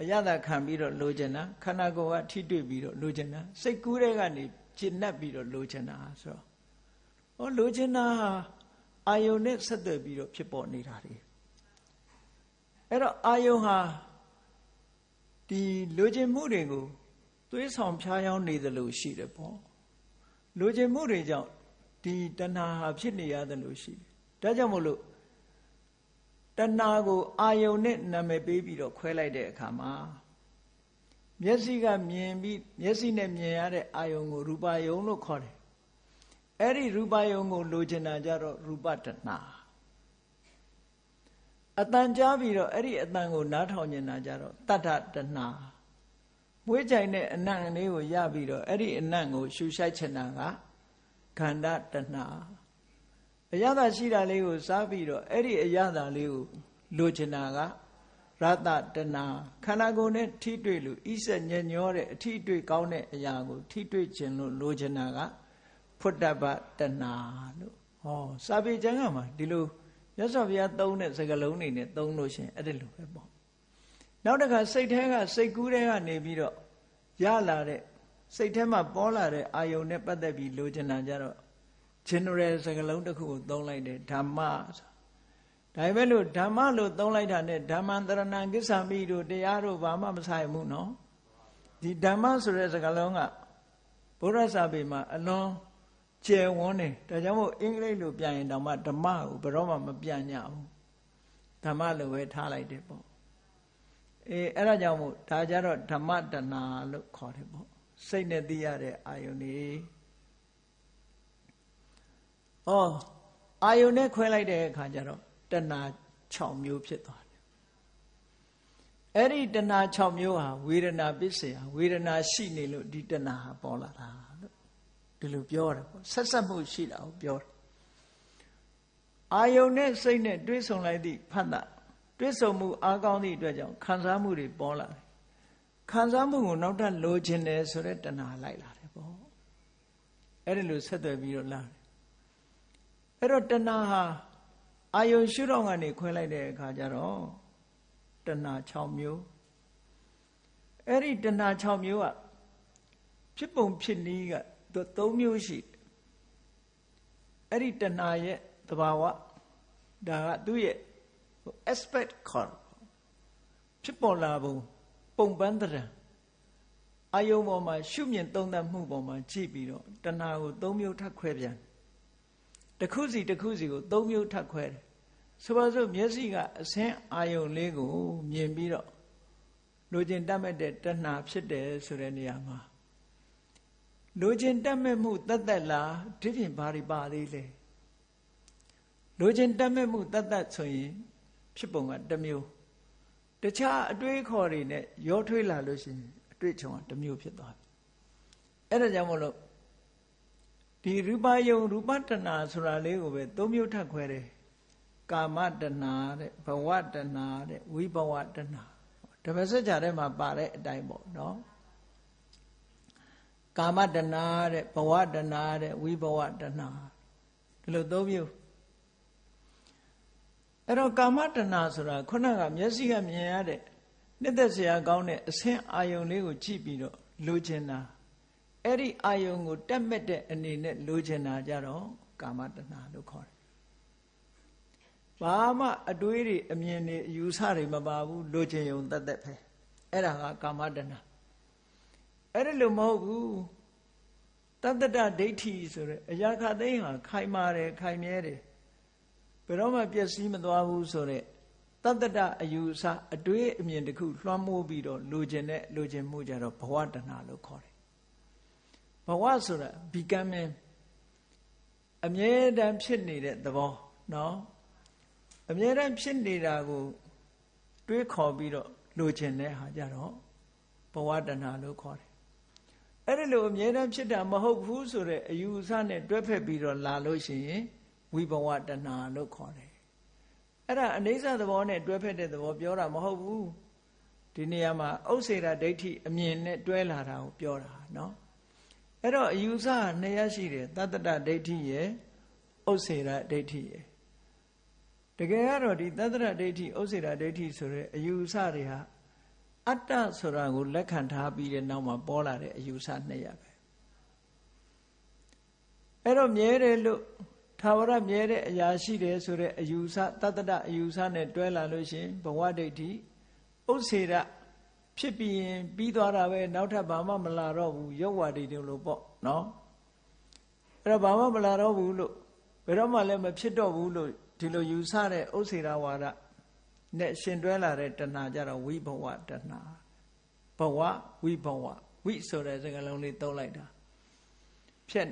အရသာခံပြီးတော့လိုချင်တာခန္ဓာကိုယ်ကထိတွေ့ပြီးတော့လိုချင်တာစိတ်ကူးတဲ့ကနေကျဉ်တ်ပြီးတော့လိုချင်တာဆိုတော့လိုချင်တာဟာအာယုန်နဲ့ဆက်သွယ်ပြီးတော့ဖြစ်ပေါ်နေတာတွေအဲ့တော့အာယုန်ဟာဒီလိုချင်မှုတွေကိုသွေးဆောင်ဖြားယောင်းနေသလိုရှိတယ်ပေါ့လိုချင်မှုတွေကြောင့်ဒီတဏှာဟာဖြစ်နေရတယ်လို့ရှိတယ်ဒါကြောင့်မို့လို့တဏှာကိုအာယုန်နဲ့နာမည်ပေးပြီးတော့ခွဲလိုက်တဲ့အခါမှာမျက်စိကမြင်ပြီးမျက်စိနဲ့မြင်ရတဲ့အာယုန်ကိုရူပယုံလို့ခေါ်တယ်အဲ့ဒီရူပယုံကိုလိုချင်တာကြတော့ရူပတဏှာအတန်ကြားပြီးတော့အဲ့ဒီအတန်ကိုနားထောင်နေတာကြတော့တတ္ထတဏှာမွေးကြိုင်တဲ့အနံ့လေးကိုရပြီးတော့အဲ့ဒီအနံ့ကိုရှူရှိုက်ချင်တာကခန္ဓာတဏှာအရသာရှိတာလေးကိုစားပြီးတော့အဲ့ဒီအရသာလေးကိုလိုချင်တာကရတတဏှာခန္ဓာကိုယ်နဲ့ထိတွေ့လို့ဣဆက်ညညောတဲ့အထိတွေ့ကောင်းတဲ့အရာကိုထိတွေ့ခြင်းလို့လိုချင်တာကဖုတ္တပတဏှာလို့စာပေကျမ်းကမှာဒီလိုမြတ်စွာဘုရားသုံးတဲ့စကားလုံးတွေနဲ့သုံးလို့ရှင်အဲ့ဒီလိုပဲပေါ့နောက်တစ်ခါစိတ်ထဲကစိတ်ကူးထဲကနေပြီးတော့ရလာတဲ့စိတ်ထဲမှာပေါ်လာတဲ့အာယုန်နဲ့ပတ်သက်ပြီးလိုချင်တာကြတော့ general စကားလုံးတစ်ခုကိုသုံးလိုက်တယ်ဓမ္မဆိုဒါပေမဲ့လို့ဓမ္မလို့သုံးလိုက်တာနဲ့ဓမ္မံတရဏံကိစ္ဆာမိတို့တရားတို့ဘာမှမဆိုင်ဘူးနော်ဒီဓမ္မဆိုတဲ့စကားလုံးကဘုရားစာပေမှာအလွန်ကျယ်ဝန်းတယ်ဒါကြောင့်မို့အင်္ဂလိပ်လိုပြန်ရင်တော့မှဓမ္မကိုဘယ်တော့မှမပြန်ညဘူးဓမ္မလို့ပဲထားလိုက်တယ်ပေါ့အဲ့ဒါကြောင့်မို့ဒါကြတော့ဓမ္မတဏှာလို့ခေါ်တယ်ပေါ့စိတ်နဲ့သိရတဲ့အာယုန်นี่အာယုန်နဲ့ခွဲလိုက်တဲ့အခါကျတော့တဏှာ6မျိုးဖြစ်သွားတယ်အဲ့ဒီတဏှာ6မျိုးဟာဝေဒနာပစ္စယဝေဒနာရှိနေလို့ဒီတဏှာဟာပေါ်လာတာလို့ဒီလိုပြောတယ်ပေါ့ဆက်ဆက်မှုရှိတာကိုပြောတယ်အာယုန်နဲ့စိတ်နဲ့တွဲဆုံလိုက်သည့်ဖတ်တာတွဲဆုံမှုအားကောင်းသည့်အတွက်ကြောင့်ခံစားမှုတွေပေါ်လာတယ်ခံစားမှုကိုနောက်ထပ်လိုချင်တယ်ဆိုတဲ့တဏှာလိုက်လာတယ်ပေါ့အဲ့ဒီလိုဆက်သွယ်ပြီးတော့လာတယ်အဲ့တော့တဏှာဟာအာယုန်ရှုတော့ကနေခွဲလိုက်တဲ့အခါကျတော့တဏှာ6မျိုးအဲ့ဒီတဏှာ6မျိုးကဖြစ်ပုံဖြစ်နည်းက3မျိုးရှိအဲ့ဒီတဏှာရဲ့သဘာဝဒါကသူ့ရဲ့ aspect ခေါ်ဖြစ်ပေါ်လာပုံပန်းတဲ့အာယုန်ပေါ်မှာရှုမြင်သုံးသပ်မှုပေါ်မှာကြည့်ပြီးတော့တဏှာကို3မျိုးထပ်ခွဲပြန်တစ်ခုစီကို3မျိုးထပ်ခွဲတယ်ဆိုပါစို့မျက်စိကအစင်းအာယုန်လေးကိုမြင်ပြီးတော့လိုချင်တတ်မဲ့တဲ့တဏှာဖြစ်တယ်ဆိုတဲ့နေရာမှာလိုချင်တတ်မဲ့မှုတတ်လားဒီဖြင့်ဘာတွေပါသေးလဲလိုချင်တတ်မဲ့မှုတတ်ဆိုရင်ဖြစ်ပုံကတစ်မျိုးတခြားအတွေးခေါ်တွေနဲ့ရောထွေးလာလို့ရှိရင်အတွေ့အကြုံကတစ်မျိုးဖြစ်သွားပြီအဲ့ဒါကြောင့်မလို့ဒီရူပယုံရူပတဏှာဆိုတာလေးကိုပဲ3မျိုးထပ်ခွဲတယ်ကာမတဏှာတဲ့ဘဝတဏှာတဲ့ဝိဘဝတဏှာဓမ္မစကြာထဲမှာပါတဲ့အတိုင်းပေါ့နော်ကာမတဏှာတဲ့ဘဝတဏှာတဲ့ဝိဘဝတဏှာဒီလို3မျိုးအဲ့တော့ကာမတဏှာဆိုတာခုနကမျက်စိကမြင်ရတဲ့နှစ်သက်စရာကောင်းတဲ့အဆင်းအာယုန်လေးကိုကြည့်ပြီးတော့လိုချင်တာအဲ့ဒီအာယုန်ကိုတက်မဲ့တဲ့အနေနဲ့လိုချင်တာကြတော့ကာမတဏှာလို့ခေါ်တယ်ဘာမှအတွေးတွေအမြင်တွေအယူဆတွေမပါဘူးလိုချင်ုံတတ်ပဲအဲ့ဒါကကာမတဏှာအဲ့ဒါလို့မဟုတ်ဘူးတတ္တဒိဋ္ဌိဆိုတဲ့အရာခသိမ်းဟာခိုင်မာတယ်ခိုင်မြဲတယ်ဘ ယ်တော့မှပျက်စီးမသွားဘူးဆိုတဲ့တတ္တတအယူအဆအတွေးအမြင်တစ်ခုလွှမ်းမိုးပြီးတော့လိုချင်မှုကြတော့ဘဝတဏှာလို့ခေါ်တယ်ဘဝဆိုတာ becoming အမြဲတမ်းဖြစ်နေတဲ့သဘောနော်အမြဲတမ်းဖြစ်နေတာကိုတွေးခေါ်ပြီးတော့လိုချင်တဲ့ဟာကြတော့ဘဝတဏှာလို့ခေါ်တယ်အဲ့ဒီလိုအမြဲတမ်းဖြစ်တာမဟုတ်ဘူးဆိုတဲ့အယူအဆနဲ့တွဲဖက်ပြီးတော့လာလို့ရှိရင်ဝိဘဝတဏှာလို့ခေါ်တယ်အဲ့ဒါအနိစ္စသဘောနဲ့တွဲဖက်တဲ့သဘောပြောတာမဟုတ်ဘူးဒီနေရာမှာဥစ္စေတာဒိဋ္ဌိအမြင်နဲ့တွဲလာတာကိုပြောတာနော်အဲ့တော့အယူအဆနှစ်ရရှိတယ်တတ္တတဒိဋ္ဌိရယ်ဥစ္စေတာဒိဋ္ဌိရယ်တကယ်ကတော့ဒီတတ္တတဒိဋ္ဌိဥစ္စေတာဒိဋ္ဌိဆိုတဲ့အယူအဆတွေဟာအတ္တဆိုတာကိုလက်ခံထားပြီးတဲ့နောက်မှာပေါ်လာတဲ့အယူအဆနှစ်ရပဲအဲ့တော့မြဲတယ်လို့ထာဝရမြဲတဲ့အရာရှိတယ်ဆိုတဲ့အယူအဆတတ္တတအယူအဆနဲ့တွဲလာလို့ရှိရင်ဘဝဒိဋ္ဌိဥစ္စေတာဖြစ်ပြီးရင်ပြီးသွားတာပဲနောက်ထပ်ဘာမှမလာတော့ဘူးရုပ်ဝါဒိတွေလို့ပေါ့နော်အဲ့တော့ဘာမှမလာတော့ဘူးလို့ဘယ်တော့မှလည်းမဖြစ်တော့ဘူးလို့ဒီလိုယူဆတဲ့ဥစ္စေတာဝါဒနဲ့ရှင်တွဲလာတဲ့တဏှာကြတော့ဝိဘဝတဏှာဘဝဝိဘဝဝိဆိုတဲ့စကားလုံးလေးသုံးလိုက်တာဖြစ်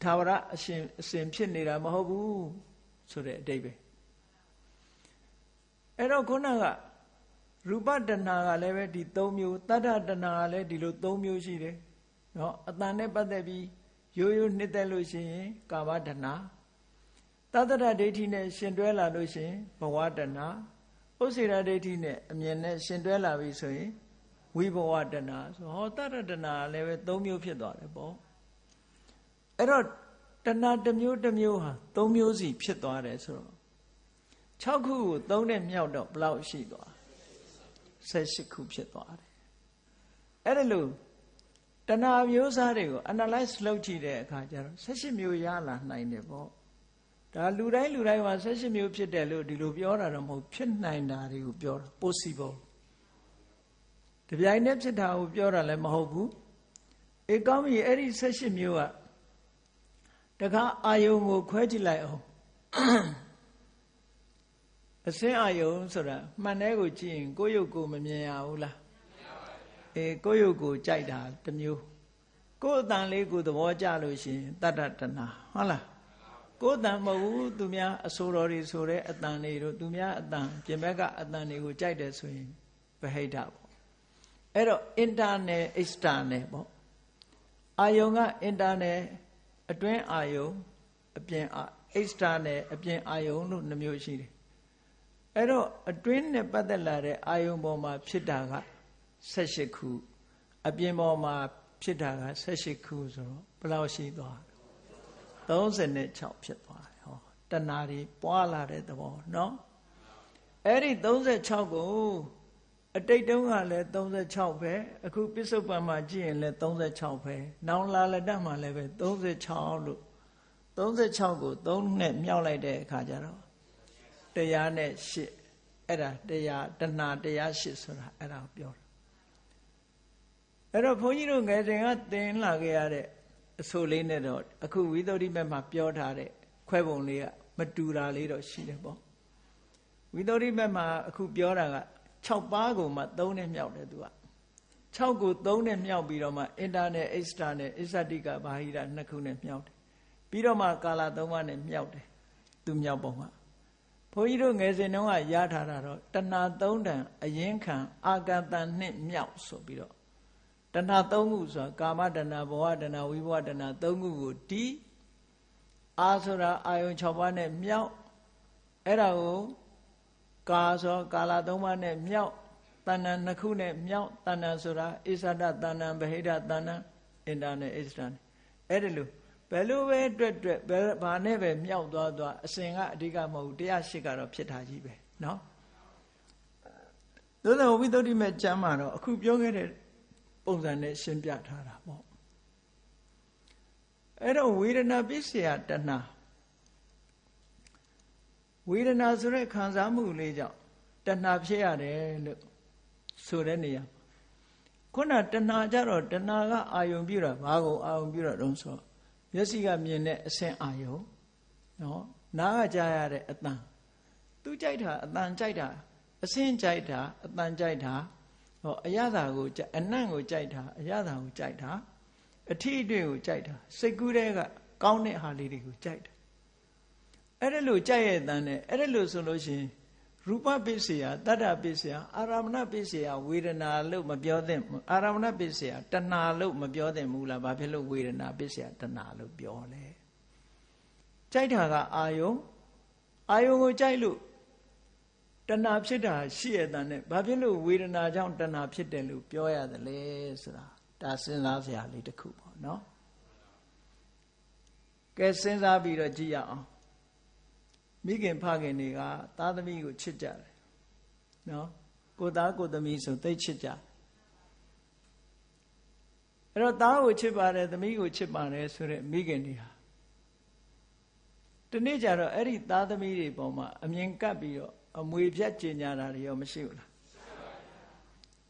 ထာဝရအစဉ်ဖြစ်နေတာမဟုတ်ဘူးဆိုတဲ့အဓိပ္ပာယ်အဲ့တော့ခုနကရူပတဏှာကလည်းပဲဒီ၃မျိုးတတ္တတဏှာကလည်းဒီလို၃မျိုးရှိတယ်နော်အတန်နဲ့ပတ်သက်ပြီးရိုးရိုးနှစ်သက်လို့ရှိရင်ကာမတဏှာတတ္တတဒိဋ္ဌိနဲ့ရှင်တွဲလာလို့ရှိရင်ဘဝတဏှာဥစ္စေတဒိဋ္ဌိနဲ့အမြင်နဲ့ရှင်တွဲလာပြီဆိုရင်ဝိဘဝတဏှာဆိုဟောတတ္တတဏှာလည်းပဲ၃မျိုးဖြစ်သွားတယ်ပေါ့အဲ့တော့တဏှာတစ်မျိုးတစ်မျိုးဟာ၃မျိုးစီဖြစ်သွားတယ်ဆိုတော့6ခုကို3နဲ့မြောက်တော့ဘယ်လောက်ရှိသွား18ခုဖြစ်သွားတယ်အဲ့ဒါလို့တဏှာမျိုးစားတွေကို analyze လုပ်ကြည့်တဲ့အခါကျတော့18မျိုးရလာနိုင်တယ်ပေါ့ဒါလူတိုင်းမှာ18မျိုးဖြစ်တယ်လို့ဒီလိုပြောတာတော့မဟုတ်ဖြစ်နိုင်တာတွေကိုပြောတာ possible တပြိုင်တည်းဖြစ်တာကိုပြောတာလည်းမဟုတ်ဘူးအေးကောင်းပြီအဲ့ဒီ18မျိုးကတခါအာယုံကိုခွဲကြည့်လိုက်အောင်အစင်းအာယုံဆိုတာမှန်တဲ့ကိုကြည့်ရင်ကိုယ့်ရုပ်ကိုမမြင်ရဘူးလားအေးကိုယ့်ရုပ်ကိုကြိုက်တာတစ်မျိုးကိုယ့်အတန်လေးကိုသဘောကျလို့ရှိရင်တတ္တတဏှာဟုတ်လားကိုယ်တန်မဟုတ်ဘူးသူများအဆိုတော်တွေဆိုတဲ့အတန်တွေတို့သူများအတန်ပြင်ဘက်ကအတန်တွေကိုကြိုက်တယ်ဆိုရင်ဗဟိတပေါ့အဲ့တော့ internal external ပေါ့အာယုံက internal အတွင်းအာယုံအပြင်external အပြင်အာယုံလို့နှမျိုးရှိတယ်အဲ့တော့အတွင်းနဲ့ပတ်သက်လာတဲ့အာယုံပေါ်မှာဖြစ်တာက18ခုအပြင်ပေါ်မှာဖြစ်တာက18ခုဆိုတော့ဘယ်လောက်ရှိသွား36ဖြစ်သွားတယ်ဟောတဏှာတွေပွားလာတဲ့သဘောเนาะအဲ့ဒီ36ကိုအတိတ်တုန်းကလည်း36ပဲအခုပစ္စုပ္ပန်မှာကြည့်ရင်လည်း36ပဲနောင်လာလက်တမှာလည်းပဲ36လို့36ကို3နဲ့မြောက်လိုက်တဲ့အခါကျတော့108အဲ့ဒါတဏှာ108ဆိုတာအဲ့ဒါကိုပြောတာအဲ့တော့ဘုန်းကြီးတို့ငယ်စဉ်ကသင်လာခဲ့ရတဲ့အဆိုလေးနဲ့တော့အခုဝိသုဒ္ဓိမက်မှာပြောထားတဲ့ခွဲပုံလေးကမတူတာလေးတော့ရှိတယ်ပေါ့ဝိသုဒ္ဓိမက်မှာအခုပြောတာက6ပါးကိုမှ3နဲ့မြောက်တယ်သူက6ကို3နဲ့မြောက်ပြီးတော့မှ internal external အစ္ဆတိကဘာဟိရ2ခုနဲ့မြောက်တယ်ပြီးတော့မှကာလ3ပါးနဲ့မြောက်တယ်သူမြောက်ပုံကဘုန်းကြီးတို့ငယ်စဉ်တုန်းကရထားတာတော့တဏှာ3တန်အရင်ခံအာကတန်နဲ့မြောက်ဆိုပြီးတော့တဏှာ3ခုဆိုတာကာမတဏှာဘဝတဏှာဝိဘဝတဏှာ3ခုကိုတီးအာဆိုတာအာယုံ6ပါးနဲ့မြောက်အဲ့ဒါကိုကာဆိုကာလ3ပါးနဲ့မြောက်တဏ္ဍ2ခုနဲ့မြောက်တဏ္ဍဆိုတာဣဇဒတဏ္ဍဗဟိတတဏ္ဍအင်တာနဲ့ဣဇဒအဲ့ဒီလိုဘယ်လိုပဲတွေ့ဘာနဲ့ပဲမြောက်သွားအစဉ်ကအဓိကမဟုတ်108ကတော့ဖြစ်တာကြီးပဲเนาะသို့သောဝိသုဒ္ဓိမဲ့ကျမ်းမှာတော့အခုပြောခဲ့တဲ့ပုံစံနဲ့ရှင်းပြထားတာပေါ့အဲ့တော့ဝေဒနာပစ္စယတဏှာဝေဒနာဆိုတဲ့ခံစားမှုလေးကြောင့်တဏှာဖြစ်ရတယ်လို့ဆိုတဲ့နေရာခုနတဏှာကြတော့တဏှာကအာယုံပြုတာဘာကိုအာယုံပြုတာတုံးဆိုမျက်စိကမြင်တဲ့အဆင့်အာယုံနော်နားကကြားရတဲ့အတန် သူကြိုက်တာအတန်ကြိုက်တာအစင်းကြိုက်တာအတန်ကြိုက်တာဟောအရသာကိုအနံ့ကိုကြိုက်တာအရသာကိုကြိုက်တာအထီးအတွေ့ကိုကြိုက်တာစိတ်ကူးတဲ့ကကောင်းတဲ့ဟာလေးတွေကိုကြိုက်တာအဲ့ဒါလို့ကြိုက်ရဲ့တန်းနဲ့အဲ့ဒါလို့ဆိုလို့ရှိရင်ရူပပစ္စယတတ္တပစ္စယအာရမဏပစ္စယဝေဒနာလို့မပြောသင့်အာရမဏပစ္စယတဏှာလို့မပြောသင့်ဘူးလားဘာဖြစ်လို့ဝေဒနာပစ္စယတဏှာလို့ပြောလဲကြိုက်တာကအာယုံကိုကြိုက်လို့တဏှာဖြစ်တာရှိရတဲ့နဲ့ဘာဖြစ်လို့ဝေဒနာကြောင့်တဏှာဖြစ်တယ်လို့ပြောရတယ်လဲဆိုတာဒါစဉ်းစားစရာလေးတစ်ခုပေါ့နော်ကဲစဉ်းစားပြီးတော့ကြည့်ရအောင်မိခင်ဖခင်တွေကသားသမီးကိုချစ်ကြတယ်နော်ကိုသားကိုသမီးဆိုသိချစ်ကြအဲ့တော့သားကိုချစ်ပါတယ်သမီးကိုချစ်ပါတယ်ဆိုတဲ့မိခင်တွေဟာဒီနေ့ကျတော့အဲ့ဒီသားသမီးတွေပေါ်မှာအမြင်ကပ်ပြီးတော့အမွေဖြတ်ကျင်ညာတာတွေရောမရှိဘူးလား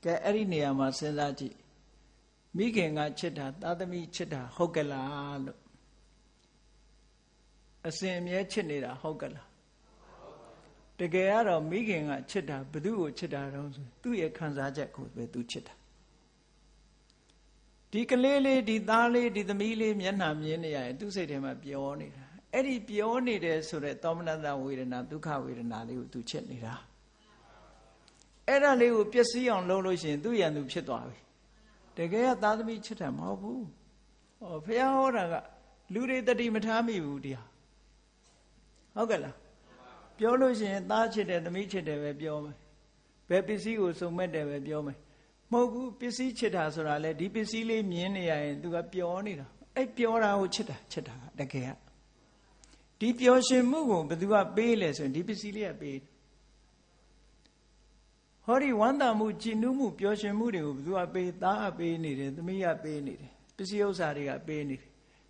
ကဲအဲ့ဒီနေရာမှာစဉ်းစားကြည့်မိခင်ကချစ်တာသားသမီးချစ်တာဟုတ်ကလားလို့အစဉ်အမြဲချစ်နေတာဟုတ်ကလားတကယ်ကတော့မိခင်ကချစ်တာဘသူ့ကိုချစ်တာတော့ဆိုသူ့ရဲ့ခံစားချက်ကိုပဲသူချစ်တာဒီကလေးလေးဒီသားလေးဒီသမီးလေးမျက်နှာမြင်နေရရင်သူ့စိတ်ထဲမှာပျော်နေတာအဲ့ဒီပျော်နေတယ်ဆိုတဲ့သောမနတဝေဒနာဒုက္ခဝေဒနာလေးကိုသူချစ်နေတာအဲ့ဒါလေးကိုပျက်စီးအောင်လုပ်လို့ရှိရင်သူ့ရန်သူဖြစ်သွားပြီတကယ်ကသားသမီးချစ်တာမဟုတ်ဘူးဟောဘုရားဟောတာကလူတွေတတိမထားမိဘူးတရားဟုတ်ကဲ့လားပြောလို့ရှိရင်သားချစ်တယ်သမီးချစ်တယ်ပဲပြောမယ်ဘယ်ပစ္စည်းကိုစုံမဲ့တယ်ပဲပြောမယ်မဟုတ်ဘူးပစ္စည်းချစ်တာဆိုတာလေဒီပစ္စည်းလေးမြင်နေရရင်သူကပျော်နေတာအဲ့ပျော်တာကိုချစ်တာတကယ်ကဒီပျော်ရွှင်မှုကိုဘယ်သူကပေးလဲဆိုရင်ဒီပစ္စည်းလေးကပေးဟောဒီဝမ်းသာမှုကြည်နူးမှုပျော်ရွှင်မှုတွေကိုဘယ်သူကပေးသားကပေးနေတယ်သမီးကပေးနေတယ်ပစ္စည်းဥစ္စာတွေကပေးနေတယ်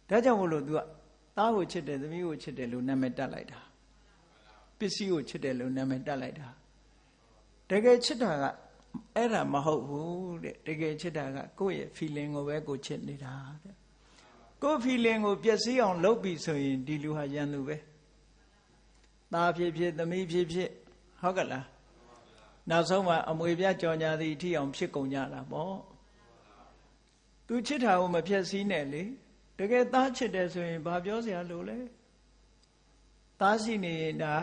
ဒါကြောင့်မို့လို့သူကသားကိုချစ်တယ်သမီးကိုချစ်တယ်လို့နာမည်တက်လိုက်တာပစ္စည်းကိုချစ်တယ်လို့နာမည်တက်လိုက်တာတကယ်ချစ်တာကအဲ့ဒါမဟုတ်ဘူးတဲ့တကယ်ချစ်တာကကိုယ့်ရဲ့ feeling ကိုပဲကိုချစ်နေတာတဲ့ကိုယ့် feeling ကိုပျက်စီးအောင်လုပ်ပြီးဆိုရင်ဒီလူဟာရန်သူပဲသားဖြစ်ဖြစ်သမီးဖြစ်ဖြစ်ဟုတ်ကလားနောက်ဆုံးမှာအမွေပြကြော်ညာသည်အထီအောင်ဖြစ်ကုန်ကြတာပေါ့သူချစ်တာကိုမဖျက်ဆီးနဲ့လေတကယ်သားချစ်တယ်ဆိုရင်ဘာပြောစရာလိုလဲသားရှိနေရင်ဒါ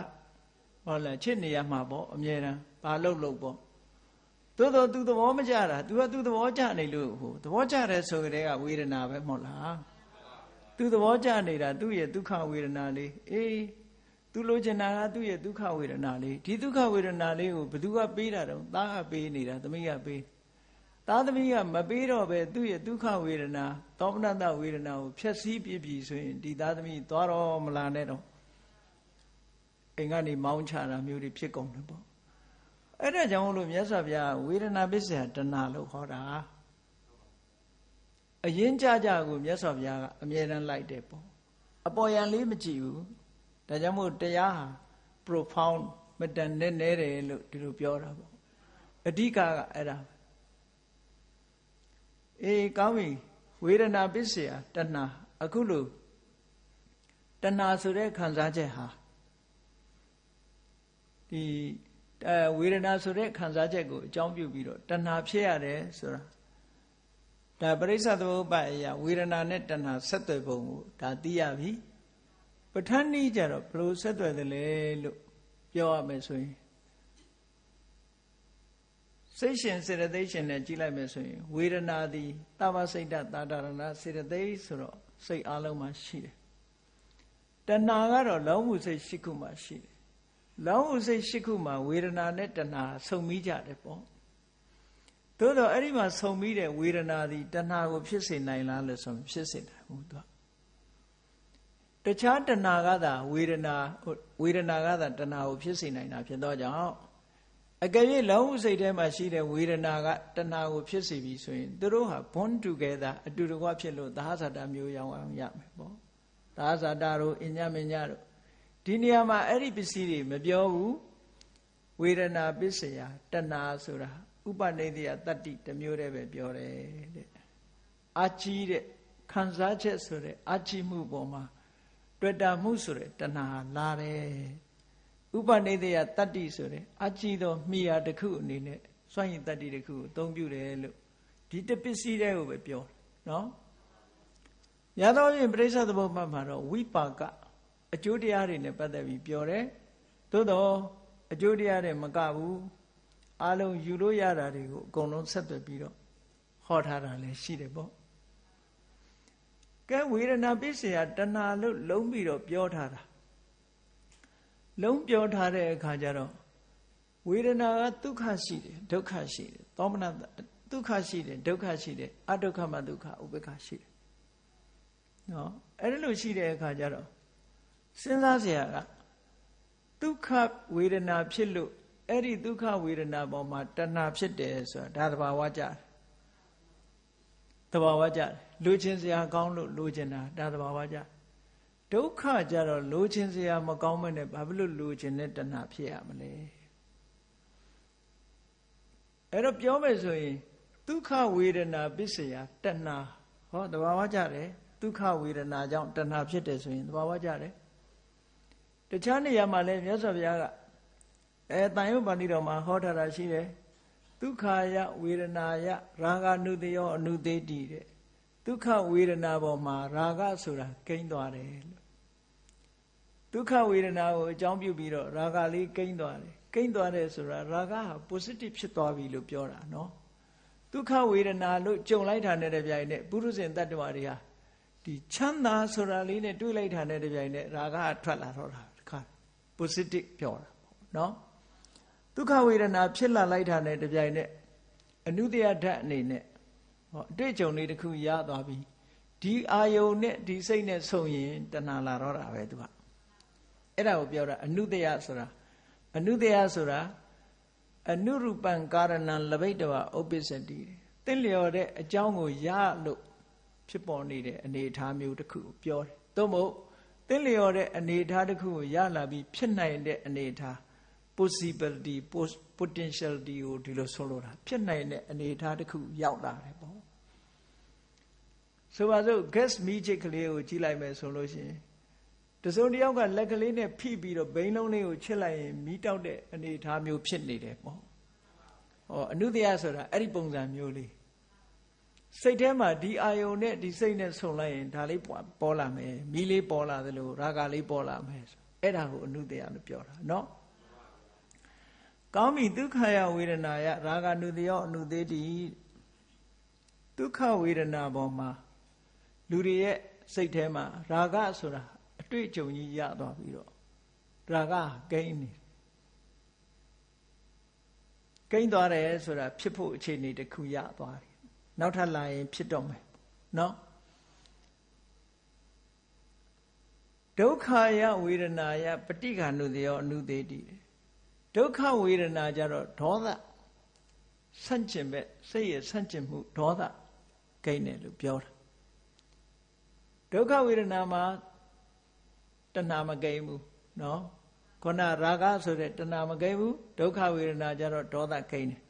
ဟုတ်လားချစ်နေရမှာပေါ့အမြဲတမ်းဘာလုပ်ပေါ့သို့တော့သူသဘောမကျတာ तू ကသူသဘောကျနေလို့ဟိုသဘောကျတယ်ဆိုကြတဲ့ကဝေဒနာပဲမဟုတ်လားသူသဘောကျနေတာသူ့ရဲ့ဒုက္ခဝေဒနာလေးအေးသူလိုချင်တာကသူ့ရဲ့ဒုက္ခဝေဒနာလေးဒီဒုက္ခဝေဒနာလေးကိုဘယ်သူကပေးတာတော့သားကပေးနေတာသမီးကပေးသားသမီးကမပေးတော့ပဲသူ့ရဲ့ဒုက္ခဝေဒနာသောမနတဝေဒနာကိုဖျက်ဆီးပြပြီဆိုရင်ဒီသားသမီးသွားတော့မလာနဲ့တော့အိမ်ကနေမောင်းချတာမျိုးတွေဖြစ်ကုန်တယ်ပေါ့အဲ့ဒါကြောင့်လို့မြတ်စွာဘုရားဝေဒနာပစ္စယတဏှာလို့ဟောတာအရင်ကြကိုမြတ်စွာဘုရားကအမြဲတမ်းလိုက်တယ်ပေါ့အပေါ်ယံလေးမကြည့်ဘူးဒါကြောင့်မို့တရားဟာ profound မတန်နဲ့နဲတယ်လို့ဒီလိုပြောတာပေါ့အဓိကကအဲ့ဒါအေးကောင်းပြီဝေဒနာပစ္စယတဏှာအခုလို့တဏှာဆိုတဲ့ခံစားချက်ဟာဒီဝေဒနာဆိုတဲ့ခံစားချက်ကိုအကြောင်းပြုပြီးတော့တဏှာဖြစ်ရတယ်ဆိုတာဒါပရိစ္ဆေသမုပ္ပါဒ်အရာဝေဒနာနဲ့တဏှာဆက်သွယ်ပုံကိုဒါသိရပြီပဋ္ဌာန်းနည်းကြတော့ဘယ်လိုဆက်သွယ်တယ်လဲလို့ပြောရမယ်ဆိုရင်စိတ်ရှင်စေတသိက်ရှင်နဲ့ကြည့်လိုက်မယ်ဆိုရင်ဝေဒနာသည်သဗ္ဗစိတ်တသာဒရဏစေတသိက်ဆိုတော့စိတ်အလုံးမှာရှိတယ်တဏှာကတော့လောမှုစိတ်ရှိခုမှာရှိတယ်လောမှုစိတ်ရှိခုမှာဝေဒနာနဲ့တဏှာဆုံမိကြတယ်ပေါ့သို့တော့အဲ့ဒီမှာဆုံမိတဲ့ဝေဒနာသည်တဏှာကိုဖြစ်စေနိုင်လားလို့ဆိုရင်ဖြစ်စေနိုင်ဘူးသူကတခြားတဏှာကသာဝေဒနာကသာတဏှာကိုဖြစ်စေနိုင်တာဖြစ်တော့ကြောင့်အကယ်၍လောမှုစိတ်ထဲမှာရှိတဲ့ဝေဒနာကတဏှာကိုဖြစ်စေပြီဆိုရင်သူတို့ဟာ bond together အတူတကွဖြစ်လို့သဟဇာတမျိုးရောင်းအောင်ရမယ်ပေါ့သဟဇာတတို့အညမညတို့ဒီနေရာမှာအဲ့ဒီပစ္စည်းတွေမပြောဘူးဝေဒနာပစ္စယတဏှာဆိုတာဥပနိဒေယတတ္တိတစ်မျိုးတည်းပဲပြောတယ်တဲ့အာကြီးတဲ့ခံစားချက်ဆိုတဲ့အာကြီးမှုပေါ်မှာတွေ့တာမှုဆိုတဲ့တဏှာလာတယ်ဥ ဥပနိဒေယတတ္တိဆိုတဲ့အကြည့်သောမိယာတစ်ခုအနေနဲ့စွန့်ရင်တတ္တိတစ်ခုကိုအသုံးပြုတယ်လို့ဒီတပစ္စည်းတွေကိုပဲပြောနော်ရသောဖြင့်ပရိစ္ဆေသဘောမှတ်မှာတော့ဝိပါကအကျိုးတရားတွေနဲ့ပတ်သက်ပြီးပြောတယ်သို့တော့အကျိုးတရားတွေမကဘူးအလုံးယူလို့ရတာတွေကိုအကုန်လုံးဆက်သွယ်ပြီးတော့ဟောထားတာလည်းရှိတယ်ပေါ့ကဲဝေဒနာပစ္စယတဏှာလို့လုံးပြီးတော့ပြောထားတာလုံးပြောထားတဲ့အခါကျတော့ဝေဒနာကဒုက္ခရှိတယ်ဒုက္ခရှိတယ်သောမနဒုက္ခရှိတယ်ဒုက္ခရှိတယ်အဒုက္ခမဒုက္ခဥပေက္ခရှိတယ်နော်အဲ့ဒါလို့ရှိတဲ့အခါကျတော့စဉ်းစားစရာကဒုက္ခဝေဒနာဖြစ်လို့အဲ့ဒီဒုက္ခဝေဒနာပေါ်မှာတဏှာဖြစ်တယ်ဆိုတာဒါသဘာဝကြတယ်သဘာဝကြတယ်လိုချင်စရာကောင်းလို့လိုချင်တာဒါသဘာဝကြဒုက္ခကြတော့လိုချင်စရာမကောင်းမနဲ့ဘာဖြစ်လို့လိုချင်တဲ့တဏှာဖြစ်ရမလဲအဲ့တော့ပြောမယ်ဆိုရင်ဒုက္ခဝေဒနာပစ္စယတဏှာဟောသဘာဝကြတယ်ဒုက္ခဝေဒနာကြောင့်တဏှာဖြစ်တယ်ဆိုရင်သဘာဝကြတယ်တခြားနေရာမှာလည်းမြတ်စွာဘုရားကတန်ရုပ်ပါဠိတော်မှာဟောထားတာရှိတယ်ဒုက္ခယဝေဒနာယရာဂနုတယောအနုသေးတိတဲ့ဒုက္ခဝေဒနာပေါ်မှာရာဂဆိုတာကိန်းသွားတယ်လို့ဒုက္ခဝေဒနာကိုအကြောင်းပြုပြီးတော့ရာဂလေးကိန်းသွားတယ်ကိန်းသွားတယ်ဆိုတာရာဂဟာ positive ဖြစ်သွားပြီလို့ပြောတာနော်ဒုက္ခဝေဒနာလို့ကြုံလိုက်တာနဲ့တပြိုင်နက်ပုရုဇဉ်တ attva တွေဟာဒီချမ်းသာဆိုတာလေးနဲ့တွေးလိုက်တာနဲ့တပြိုင်နက်ရာဂကထွက်လာတော့တာတခါ positive ပြောတာနော်ဒုက္ခဝေဒနာဖြစ်လာလိုက်တာနဲ့တပြိုင်နက်အနုတ္တယဓာတ်အနေနဲ့အတွေ့အကြုံလေးတစ်ခုရသွားပြီဒီအာယုံနဲ့ဒီစိတ်နဲ့ဆုံရင်တဏှာလာတော့တာပဲသူကအဲ့ဒါကိုပြောတာအနုတ္တယဆိုတာအနုတ္တယဆိုတာအနုရူပံကာရဏံလဘိတဝဥပ္ပစ္စတိတင့်လျော်တဲ့အကြောင်းကိုရလို့ဖြစ်ပေါ်နေတဲ့အနေအထားမျိုးတစ်ခုကိုပြောတယ်သို့မဟုတ်တင့်လျော်တဲ့အနေအထားတစ်ခုကိုရလာပြီးဖြစ်နိုင်တဲ့အနေအထား possibility potentiality ကိုဒီလိုဆိုလိုတာဖြစ်နိုင်တဲ့အနေအထားတစ်ခုရောက်လာတယ်ပေါ့ဆိုပါစို့ gas မီးချစ်ကလေးကိုကြည့်လိုက်မယ်ဆိုလို့ရှိရင်တစုံတစ်ယောက်ကလက်ကလေးနဲ့ဖိပြီးတော့ဘိန်းလုံးလေးကိုချစ်လိုက်ရင်မီးတောက်တဲ့အနေအထားမျိုးဖြစ်နေတယ်ပေါ့အနုတ္တယဆိုတာအဲ့ဒီပုံစံမျိုးလေးစိတ်ထဲမှာဒီအာယုံနဲ့ဒီစိတ်နဲ့ဆုံလိုက်ရင်ဒါလေးပေါ်လာမယ်မီးလေးပေါ်လာသလိုရာဂလေးပေါ်လာမယ်အဲ့ဒါကိုအနုတ္တယလို့ပြောတာနော်ကောင်းပြီဒုက္ခယဝေဒနာယရာဂနုတယောအနုသေးတိဒုက္ခဝေဒနာပေါ်မှာလူတွေရဲ့စိတ်ထဲမှာရာဂဆိုတာအတွေ့အကြုံကြီးရသွားပြီးတော့ရာဂကိန်းနေကိန်းသွားတယ်ဆိုတာဖြစ်ဖို့အခြေအနေတစ်ခုရသွားတယ်နောက်ထပ်လာရင်ဖြစ်တော့မယ်နော်ဒုက္ခယဝေဒနာယပဋိက္ခဏုတယောအနုသေးတိဒုက္ခဝေဒနာကြတော့ဒေါသဆန့်ကျင်ဘက်စိတ်ရဲ့ဆန့်ကျင်မှုဒေါသကိန်းတယ်လို့ပြောတာဒုက္ခဝေဒနာမှာတဏှာမကိန်းဘူးနော်ခုနရာဂဆိုတဲ့တဏှာမကိန်းဘူးဒုက္ခဝေဒနာကြတော့ဒေါသကိန်းတယ်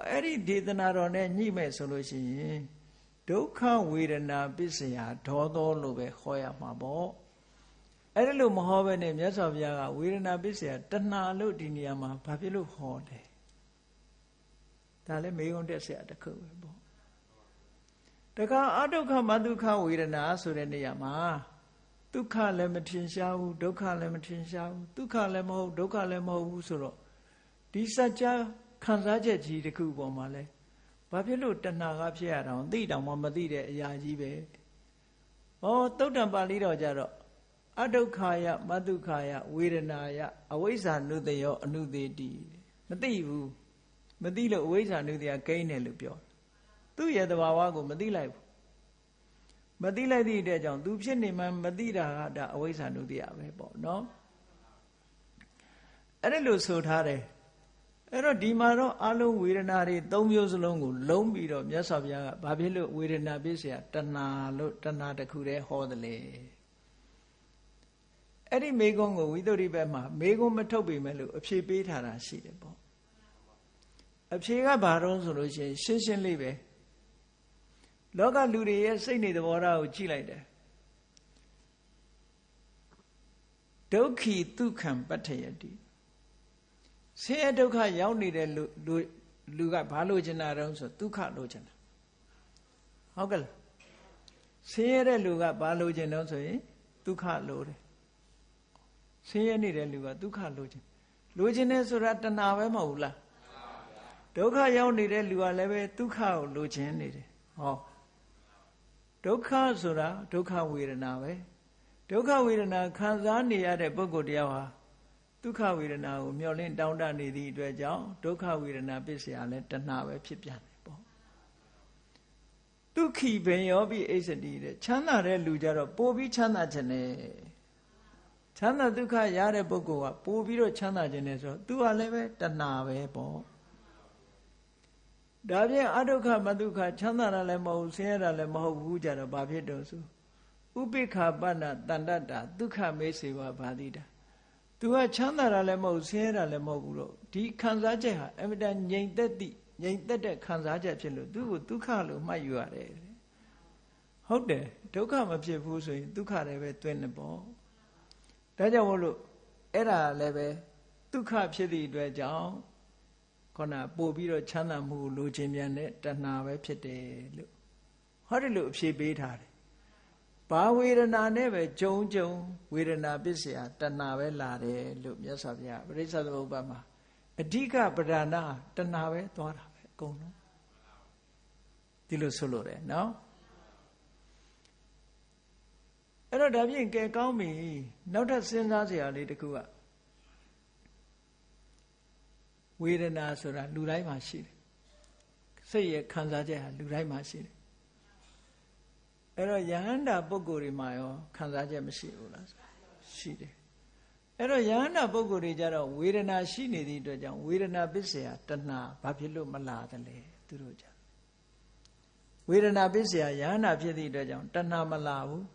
အဲ့ဒီဒေသနာတော်နဲ့ညှိမဲ့ဆိုလို့ရှိရင်ဒုက္ခဝေဒနာပစ္စယဒေါသောလို့ပဲဟောရမှာပေါ့အဲ့ဒါလို့မဟောဘဲနဲ့မြတ်စွာဘုရားကဝေဒနာပစ္စယတဏှာလို့ဒီနေရာမှာဘာဖြစ်လို့ဟောလဲဒါလည်းမေးခွန်းတက်စရာတစ်ခုပဲပေါ့တခါအဒုက္ခမဒုက္ခဝေဒနာဆိုတဲ့နေရာမှာဒုက္ခလည်းမထင်ရှားဘူးဒုက္ခလည်းမထင်ရှားဘူးဒုက္ခလည်းမဟုတ်ဒုက္ခလည်းမဟုတ်ဘူးဆိုတော့ဒီစัจ जा ခံစားချက်ကြီးတစ်ခုပေါ်မှာလဲဘာဖြစ်လို့တဏှာကဖြစ်ရတာသိတောင်မှမသိတဲ့အရာကြီးပဲသုတ်တံပါဠိတော်ကြတော့အဒုက္ခယမဒုက္ခယဝေဒနာယအဝိဇ္ဇာနုတယောအနုသေးတိမသိဘူးမသိလို့အဝိဇ္ဇာနုတယကိန်းတယ်လို့ပြောသူ့ရဲ့သဘာဝကိုမသိလိုက်ဘူးမသိလိုက်သည့်အတွက်ကြောင့်သူဖြစ်နေမှမသိတာကဒါအဝိဇ္ဇာနုတယပဲပေါ့နော်အဲ့ဒါလို့ဆိုထားတယ်အဲ့တော့ဒီမှာတော့အလုံးဝေဒနာတွေ၃မျိုးစလုံးကိုလုံးပြီးတော့မြတ်စွာဘုရားကဘာဖြစ်လို့ဝေဒနာပစ္စယတဏှာလို့တဏှာတစ်ခုတည်းဟောတယ်လေအဲ့ဒီမေကုံးကိုဝိသုဒ္ဓိဘက်မှာမေကုံးမထုတ်ပေမဲ့လို့အဖြေပေးထားတာရှိတယ်ပေါ့အဖြေကဘာတော့ဆိုလို့ရှိရင်ရှင်းရှင်းလေးပဲလောကလူတွေရဲ့စိတ်နေသဘောထားကိုကြည့်လိုက်တယ် ဒုက္ခိဒုက္ခံပဋ္ဌယတိဆင်းရဲဒုက္ခရောက်နေတဲ့လူကဘာလိုချင်တာတုံးဆိုဒုက္ခလိုချင်တာဟုတ်ကဲ့လားဆင်းရဲတဲ့လူကဘာလိုချင်တုံးဆိုရင်ဒုက္ခလိုတယ်ဆင်းရဲနေတဲ့လူကဒုက္ခလိုချင်တယ်ဆိုတာတဏှာပဲမဟုတ်ဘူးလားဒုက္ခရောက်နေတဲ့လူကလည်းပဲဒုက္ခကိုလိုချင်နေတယ်ဟောဒုက္ခဆိုတာဒုက္ခဝေဒနာပဲဒုက္ခဝေဒနာခံစားနေရတဲ့ပုဂ္ဂိုလ်တရားဟာဒုက္ခဝေဒနာကိုမျှော်လင့်တောင်းတနေသည့်အတွက်ကြောင့်ဒုက္ခဝေဒနာပစ္စယလည်းတဏှာပဲဖြစ်ပြန်တယ်ပေါ့ဒုက္ခိဘင်ယောပိအိစတိတဲ့ချမ်းသာတဲ့လူကြတော့ပိုပြီးချမ်းသာခြင်းနဲ့ချမ်းသာဒုက္ခရတဲ့ပုဂ္ဂိုလ်ကပိုပြီးတော့ချမ်းသာခြင်းနဲ့ဆိုတော့သူကလည်းပဲတဏှာပဲပေါ့ဒါဖြင့်အဒုက္ခမဒုက္ခချမ်းသာတာလည်းမဟုတ်ဆင်းရဲတာလည်းမဟုတ်ဘူးကြတော့ဘာဖြစ်တော့ဆိုဥပိ္ပခာပဏ္ဏတန္တတ္တာဒုက္ခမေစေဝဘာတိတာသူကချမ်းသာတာလည်းမဟုတ်ဆင်းရဲတာလည်းမဟုတ်ဘူးတော့ဒီခံစားချက်ဟာအမြဲတမ်းငြိမ်သက်တဲ့ခံစားချက်ဖြစ်လို့သူ့ကိုဒုက္ခလို့မှတ်ယူရတယ်ဟုတ်တယ်ဒုက္ခမဖြစ်ဘူးဆိုရင်ဒုက္ခလည်းပဲတွင်းနေပေါ့ဒါကြောင့်မို့လို့အဲ့ဒါလည်းပဲဒုက္ခဖြစ်သည့်အတွက်ကြောင့်ခန္ဓာပို့ပြီးတော့ချမ်းသာမှုလိုချင်ပြန်တဲ့တဏှာပဲဖြစ်တယ်လို့ဟောဒီလိုအဖြေပေးထားတယ်ဘာဝေဒနာနဲ့ပဲကြုံဝေဒနာပစ္စယတဏှာပဲလာတယ်လို့မြတ်စွာဘုရားပရိစ္ဆေသမုပ္ပါမှာအဓိကပဓာနာတဏှာပဲသွားတာပဲအကုန်လုံးဒီလိုဆိုလို့တယ်နော်အဲ့တော့ဒါဖြင့်ကဲကောင်းပြီနောက်ထပ်စဉ်းစားစရာလေးတစ်ခုကဝေဒနာဆိုတာလူတိုင်းမှာရှိတယ်စိတ်ရဲ့ခံစားချက်ဟာလူတိုင်းမှာရှိတယ်အဲ့တော့ယဟန္တာပုဂ္ဂိုလ်တွေမှာရောခံစားချက်မရှိဘူးလားရှိတယ်အဲ့တော့ယဟန္တာပုဂ္ဂိုလ်တွေကြတော့ဝေဒနာရှိနေသည့်အတွက်ကြောင့်ဝေဒနာပစ္စယတဏှာဘာဖြစ်လို့မလာသလဲသူတို့ကြဝေဒနာပစ္စယယဟန္တာဖြစ်သည့်အတွက်ကြောင့်တဏှာမလာဘူး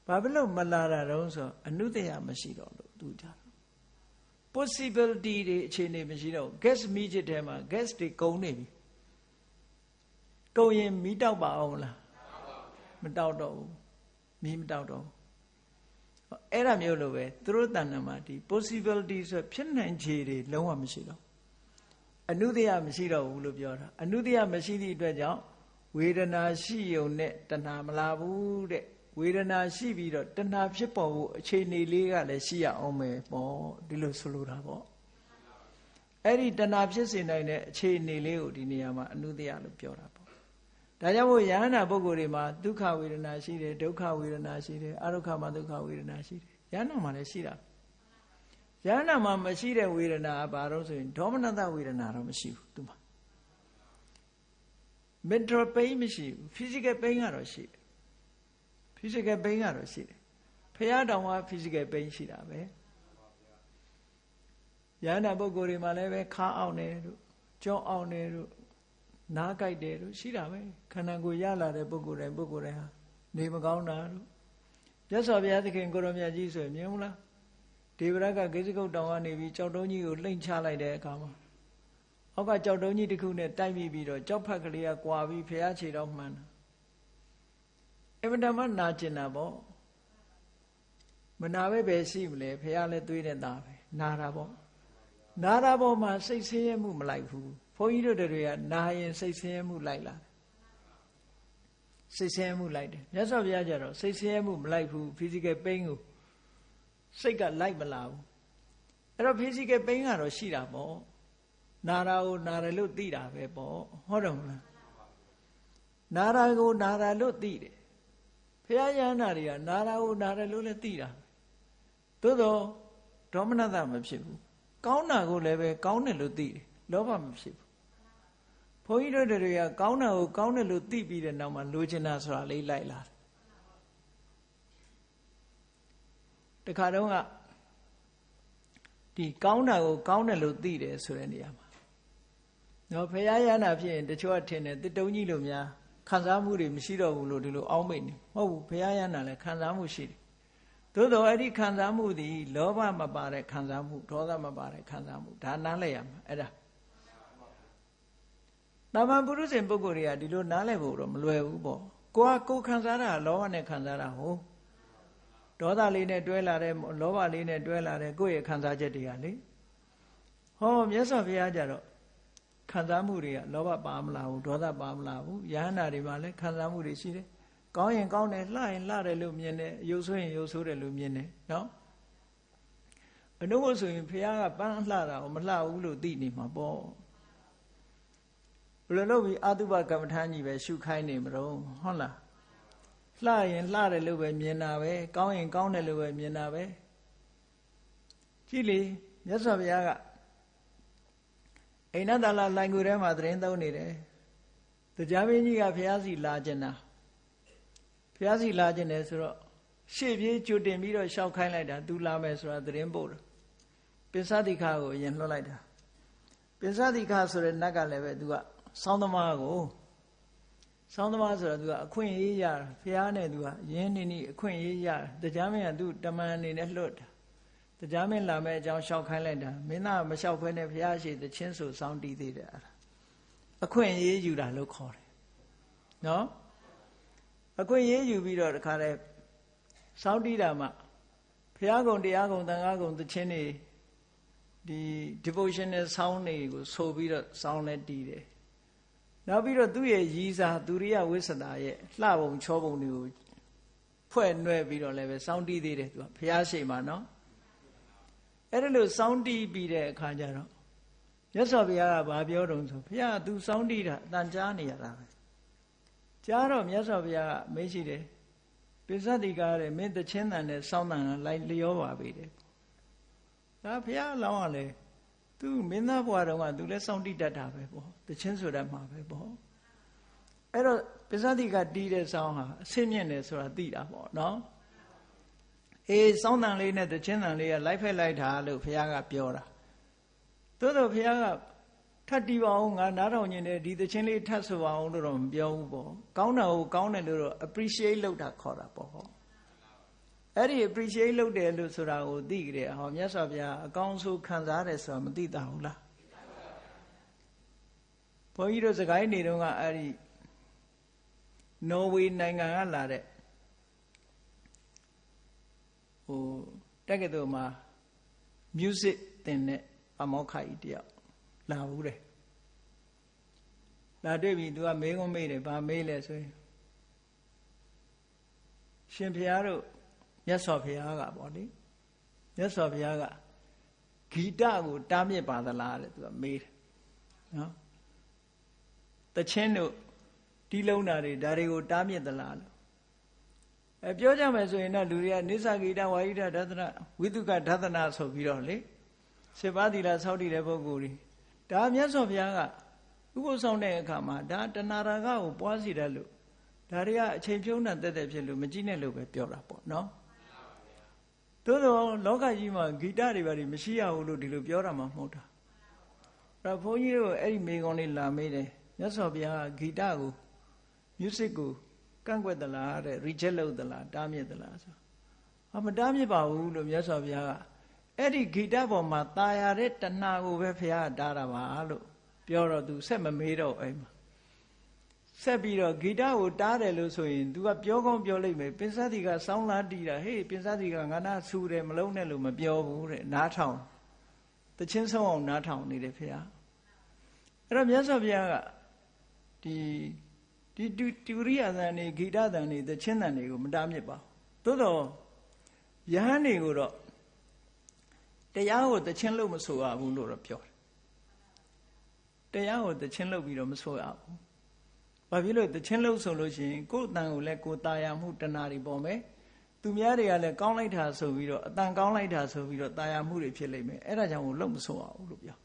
ဘာဖြစ်လို့မလာတာတုံးဆိုအနုတ္တယမရှိတော့လို့သူကြpossibility တွေအခြေအနေမရှိတော့ gas မီးချစ်ထဲမှာ gas တွေကုန်နေပြီကုန်ရင်မီးတောက်ပါအောင်လားမတောက်တော့ဘူးမီးမတောက်တော့ဘူးအဲ့ဒါမျိုးလိုပဲသူတို့တဏ္ဍာမှာဒီ possibility ဆိုဖြစ်နိုင်ခြေတွေလုံးဝမရှိတော့အနုတ္တယမရှိတော့ဘူးလို့ပြောတာအနုတ္တယမရှိသည့်အတွက်ကြောင့်ဝေဒနာရှိုံနဲ့တဏှာမလာဘူးတဲ့ဝေဒနာရှိပြီးတော့တဏှာဖြစ်ပေါ်ဖို့အခြေအနေလေးကလည်းရှိရအောင်မယ်ပေါ့ဒီလိုဆိုလိုတာပေါ့အဲ့ဒီတဏှာဖြစ်စေနိုင်တဲ့အခြေအနေလေးကိုဒီနေရာမှာအနုတ္တယလို့ပြောတာပေါ့ဒါကြောင့်မို့ယဟန္တာပုဂ္ဂိုလ်တွေမှာဒုက္ခဝေဒနာရှိတယ်ဒုက္ခဝေဒနာရှိတယ်အဒုက္ခမှာဒုက္ခဝေဒနာရှိတယ်ယဟန္တာမှာလည်းရှိတာယဟန္တာမှာမရှိတဲ့ဝေဒနာဘာလို့ဆိုရင်ဒေါမနတဝေဒနာတော့မရှိဘူးသူမှာ mental pain မရှိဘူး physical pain ကတော့ရှိတယ်physical pain ကတော့ရှိတယ်ဖရာတောင်က physical pain ရှိတာပဲယန္တာပုဂ္ဂိုလ်တွေမှာလည်းပဲခါအောင်တယ်တို့ကြောအောင်တယ်တို့နားကြိုက်တယ်တို့ရှိတာပဲခန္ဓာကိုယ်ရလာတဲ့ပုဂ္ဂိုလ်တိုင်းဟာနေမကောင်းတာတို့မြတ်စွာဘုရားသခင်ကိုရောမြတ်ကြီးဆိုရင်မြင်မလားဒေဝရကဂိဇဂုတ်တောင်ကနေပြီးကြောက်တုံးကြီးကိုလှိမ့်ချလိုက်တဲ့အခါမှာအောက်ကကြောက်တုံးကြီးတစ်ခုနဲ့တိုက်မိပြီးတော့ကြောက်ဖက်ကလေးကကွာပြီးဖရာခြေတော်မှန်တာအမှန်တမ်းနာကျင်တာပေါ့မနာပဲရှိမလဲဖះလည်းသွေးတဲ့သားပဲနာတာပေါ့မှာစိတ်ဆင်းရဲမှုမလိုက်ဘူးဘုန်းကြီးတို့တွေကနာရင်စိတ်ဆင်းရဲမှုလိုက်လာစိတ်ဆင်းရဲမှုလိုက်တယ်မြတ်စွာဘုရားကျတော့စိတ်ဆင်းရဲမှုမလိုက်ဘူး physical pain ကိုစိတ်ကလိုက်မလာဘူးအဲ့တော့ physical pain ကတော့ရှိတာပေါ့နာတာကိုနာတယ်လို့သိတာပဲပေါ့ဟုတ်တယ်မလားနာတာကိုနာတာလို့သိတယ်ဘုရားယန္တာတွေကနာတာကိုနာတယ်လို့လည်းသိတာသို့တော့ဒေါမနတမဖြစ်ဘူးကောင်းတာကိုလည်းပဲကောင်းတယ်လို့သိတယ်လောဘမဖြစ်ဘူးဘုန်းကြီးတို့တွေကကောင်းတာကိုကောင်းတယ်လို့သိပြီးတဲ့နောက်မှာလိုချင်တာဆိုတာလေးလိုက်လာတယ်တခါတော့ကဒီကောင်းတာကိုကောင်းတယ်လို့သိတယ်ဆိုတဲ့နေရာမှာနော်ဘုရားယန္တာဖြစ်ရင်တချို့ကထင်တယ်တစ်တုံးကြီးလို့များခံစားမှုတွေမရှိတော့ဘူးလို့ဒီလိုအောင်းမိတ်နေမဟုတ်ဘူးဘုရားယန္တာလည်းခံစားမှုရှိတယ်သို့တော်အဲ့ဒီခံစားမှုသည်လောဘမပါတဲ့ခံစားမှုဒေါသမပါတဲ့ခံစားမှုဒါနားလည်ရမှာအဲ့ဒါတာမန်ပုရုဇဉ်ပုဂ္ဂိုလ်တွေကဒီလိုနားလည်ဖို့တော့မလွယ်ဘူးပေါ့ကိုယ်ခံစားတာလောဘနဲ့ခံစားတာဟုတ် ဒေါသလေးနဲ့တွဲလာတဲ့လောဘလေးနဲ့တွဲလာတဲ့ကိုယ့်ရဲ့ခံစားချက်တွေကလေဟောမြတ်စွာဘုရားကြတော့ခံစားမှုတွေကလောဘပါမလာဘူးဒေါသပါမလာဘူးယဟန္တာတွေမှာလည်းခံစားမှုတွေရှိတယ်ကောင်းရင်ကောင်းတယ်လှရင်လှတယ်လို့မြင်တယ်ရုပ်ဆိုးရင်ရုပ်ဆိုးတယ်လို့မြင်တယ်နော်အနုဘဆိုရင်ဘုရားကပန်းလှတာကိုမလှဘူးလို့သိနေမှာပေါ့ဘယ်လိုလုပ်ပြီးအတုပကမ္မထာကြီးပဲရှုခိုင်းနေမလို့ဟုတ်လားလှရင်လှတယ်လို့ပဲမြင်တာပဲကောင်းရင်ကောင်းတယ်လို့ပဲမြင်တာပဲကြည့်လေမြတ်စွာဘုရားကအိန္ဒသာလလိုင်ကူထဲမှာသတင်းသုံးနေတယ်တရားမင်းကြီးကဘုရားစီလာကျင်တာဘုရားစီလာကျင်တယ်ဆိုတော့ရှေ့ပြေးကြိုတင်ပြီးတော့ရှောက်ခိုင်းလိုက်တာသူလာမယ်ဆိုတာသတင်းပို့တယ်ပိစတိခါကိုအရင်လွှတ်လိုက်တာပိစတိခါဆိုတဲ့နတ်ကလည်းပဲသူကစောင်းသမားကိုစောင်းသမားဆိုတော့သူကအခွင့်အရေးရတာဘုရားနဲ့သူကရင်းနေအခွင့်အရေးရတာတရားမင်းကသူတမန်အနေနဲ့လွတ်တာတရားမင်းလာမဲ့အကြောင်းရှောက်ခိုင်းလိုက်တာမင်းသားမလျှောက်ခွဲနဲ့ဘုရားရှိသချင်းဆိုစောင်းတီးသေးတယ်အဲ့ဒါအခွင့်အရေးယူတာလို့ခေါ်တယ်နော်အခွင့်အရေးယူပြီးတော့တခါတည်းစောင်းတီးတာမှဘုရားကုံတရားကုံသံဃာကုံသချင်းတွေဒီ devotional sound တွေကိုဆိုပြီးတော့စောင်းလဲတီးတယ်နောက်ပြီးတော့သူ့ရဲ့ရည်စားသူရိယဝိသတာရဲ့လှပုံချောပုံတွေကိုဖွဲ့နှွဲပြီးတော့လည်းပဲစောင်းတီးသေးတယ်သူကဘုရားရှိခိုးမှာနော်အဲ့ဒါလို့စောင်းတီးပြီးတဲ့အခါကျတော့မြတ်စွာဘုရားကဘာပြောတုံးဆိုဘုရားသူစောင်းတီးတာအတန်ကြားနေရတာပဲကြားတော့မြတ်စွာဘုရားကမေးရှိတယ်ပိစတိကားတဲ့မင်းတချင်းတန်နဲ့စောင်းတန်ကလိုက်လျောပါပြီတဲ့ဒါဘုရားလောင်းကလည်းသူမင်းသားဘွားတော်ကသူလည်းစောင့်တိတတ်တာပဲပေါ့တချင်းဆိုတတ်မှာပဲပေါ့အဲ့တော့ပိစတိကတီးတဲ့စောင်းဟာအဆင့်မြင့်တယ်ဆိုတာသိတာပေါ့နော်အေးစောင်းတန်လေးနဲ့တချင်းတန်လေးကလိုက်ဖက်လိုက်တာလို့ဘုရားကပြောတာသို့တော့ဘုရားကထပ်တီးပါအောင်ငါနားထောင်နေတယ်ဒီတချင်းလေးထပ်ဆိုပါအောင်လို့တော့မပြောဘူးပေါ့ကောင်းတာကိုကောင်းတယ်လို့တော့ appreciate လုပ်တာခေါ်တာပေါ့အဲ့ဒီ appreciate လုပ်တယ်လို့ဆိုတာကိုသိကြတယ်ဟောမြတ်စွာဘုရားအကောင်းဆုံးခံစားတယ်ဆိုတာမသိတာဘူးလားဘုန်းကြီးတို့စကိုင်းနေတုန်းကအဲ့ဒီနော်ဝေနိုင်ငံကလာတဲ့တက္ကသိုလ်မှာ music သင်တဲ့အမောက္ခကြီးတယောက်လာဘူးတယ်လာတွေ့ပြီသူကမေးခွန်းမေးတယ်ဘာမေးလဲဆိုရင်ရှင်ဘုရားတို့မြတ်စွာဘုရားကပေါ့လေမြတ်စွာဘုရားကဂီတကိုတားမြစ်ပါသလားတဲ့သူကမေးတယ်နော်တချင်းတို့တီးလုံးတာတွေဒါတွေကိုတားမြစ်သလားလို့ပြောကြမယ်ဆိုရင်တော့လူတွေကနိစ္စဂီတဝါဟိတဒသနဝိတုကဒသနဆိုပြီးတော့လေစေပါသီလာဆောက်တည်တဲ့ပုဂ္ဂိုလ်တွေဒါမြတ်စွာဘုရားကဥပုသ်ဆောင်တဲ့အခါမှာဒါတဏှာရာဂကိုပွားစီတယ်လို့ဒါတွေကအချိန်ဖြုံးတာတက်တက်ဖြစ်လို့မကြည့်နဲ့လို့ပဲပြောတာပေါ့နော်သို့သောလောကကြီးမှာဂီတတွေဘာတွေမရှိရဘူးလို့ဒီလိုပြောတာမှမဟုတ်တာအဲ့ဘုန်းကြီးတို့အဲ့ဒီမိဂုံလေးလာမေးတယ်မြတ်စွာဘုရားကဂီတကို music ကိုကန့်ကွက်သလားတဲ့ reject လုပ်သလားတားမြစ်သလားဆိုမတားမြစ်ပါဘူးလို့မြတ်စွာဘုရားကအဲ့ဒီဂီတပေါ်မှာตายရတဲ့တဏှာကိုပဲဘုရားကတားတာပါလို့ပြောတော့သူဆက်မမေးတော့အဲ့မှာဆက်ပြီးတော့ဂီတကိုတားတယ်လို့ဆိုရင် तू ကပြောကောင်းပြောလိုက်မယ်ပိစတိကစောင်းလာတီးတာဟေးပိစတိကငါနာဆူတယ်မလုံးနဲ့လို့မပြောဘူးတဲ့နားထောင်တချင်းဆုံးအောင်နားထောင်နေတယ်ဖေဟာအဲ့တော့မြတ်စွာဘုရားကဒီတူရိယသံနေဂီတသံနေတချင်းသံတွေကိုမတားမြစ်ပါဘူးသို့တော့ယဟန်တွေကိုတော့တရားကိုတချင်းလို့မဆိုရဘူးလို့တော့ပြောတယ်တရားကိုတချင်းလို့ပြီးတော့မဆိုရဘူးဘာဖြစ်လို့တချင်းလို့ဆိုလို့ရှိရင်ကိုယ်အတန်ကိုလည်းကိုယ်ตาရမှုတဏှာတွေပေါ်မယ်သူများတွေကလည်းကောင်းလိုက်တာဆိုပြီးတော့အတန်ကောင်းလိုက်တာဆိုပြီးတော့ตาရမှုတွေဖြစ်လိမ့်မယ်အဲ့ဒါကြောင့်ကိုလုံးမဆိုရဘူးလို့ပြော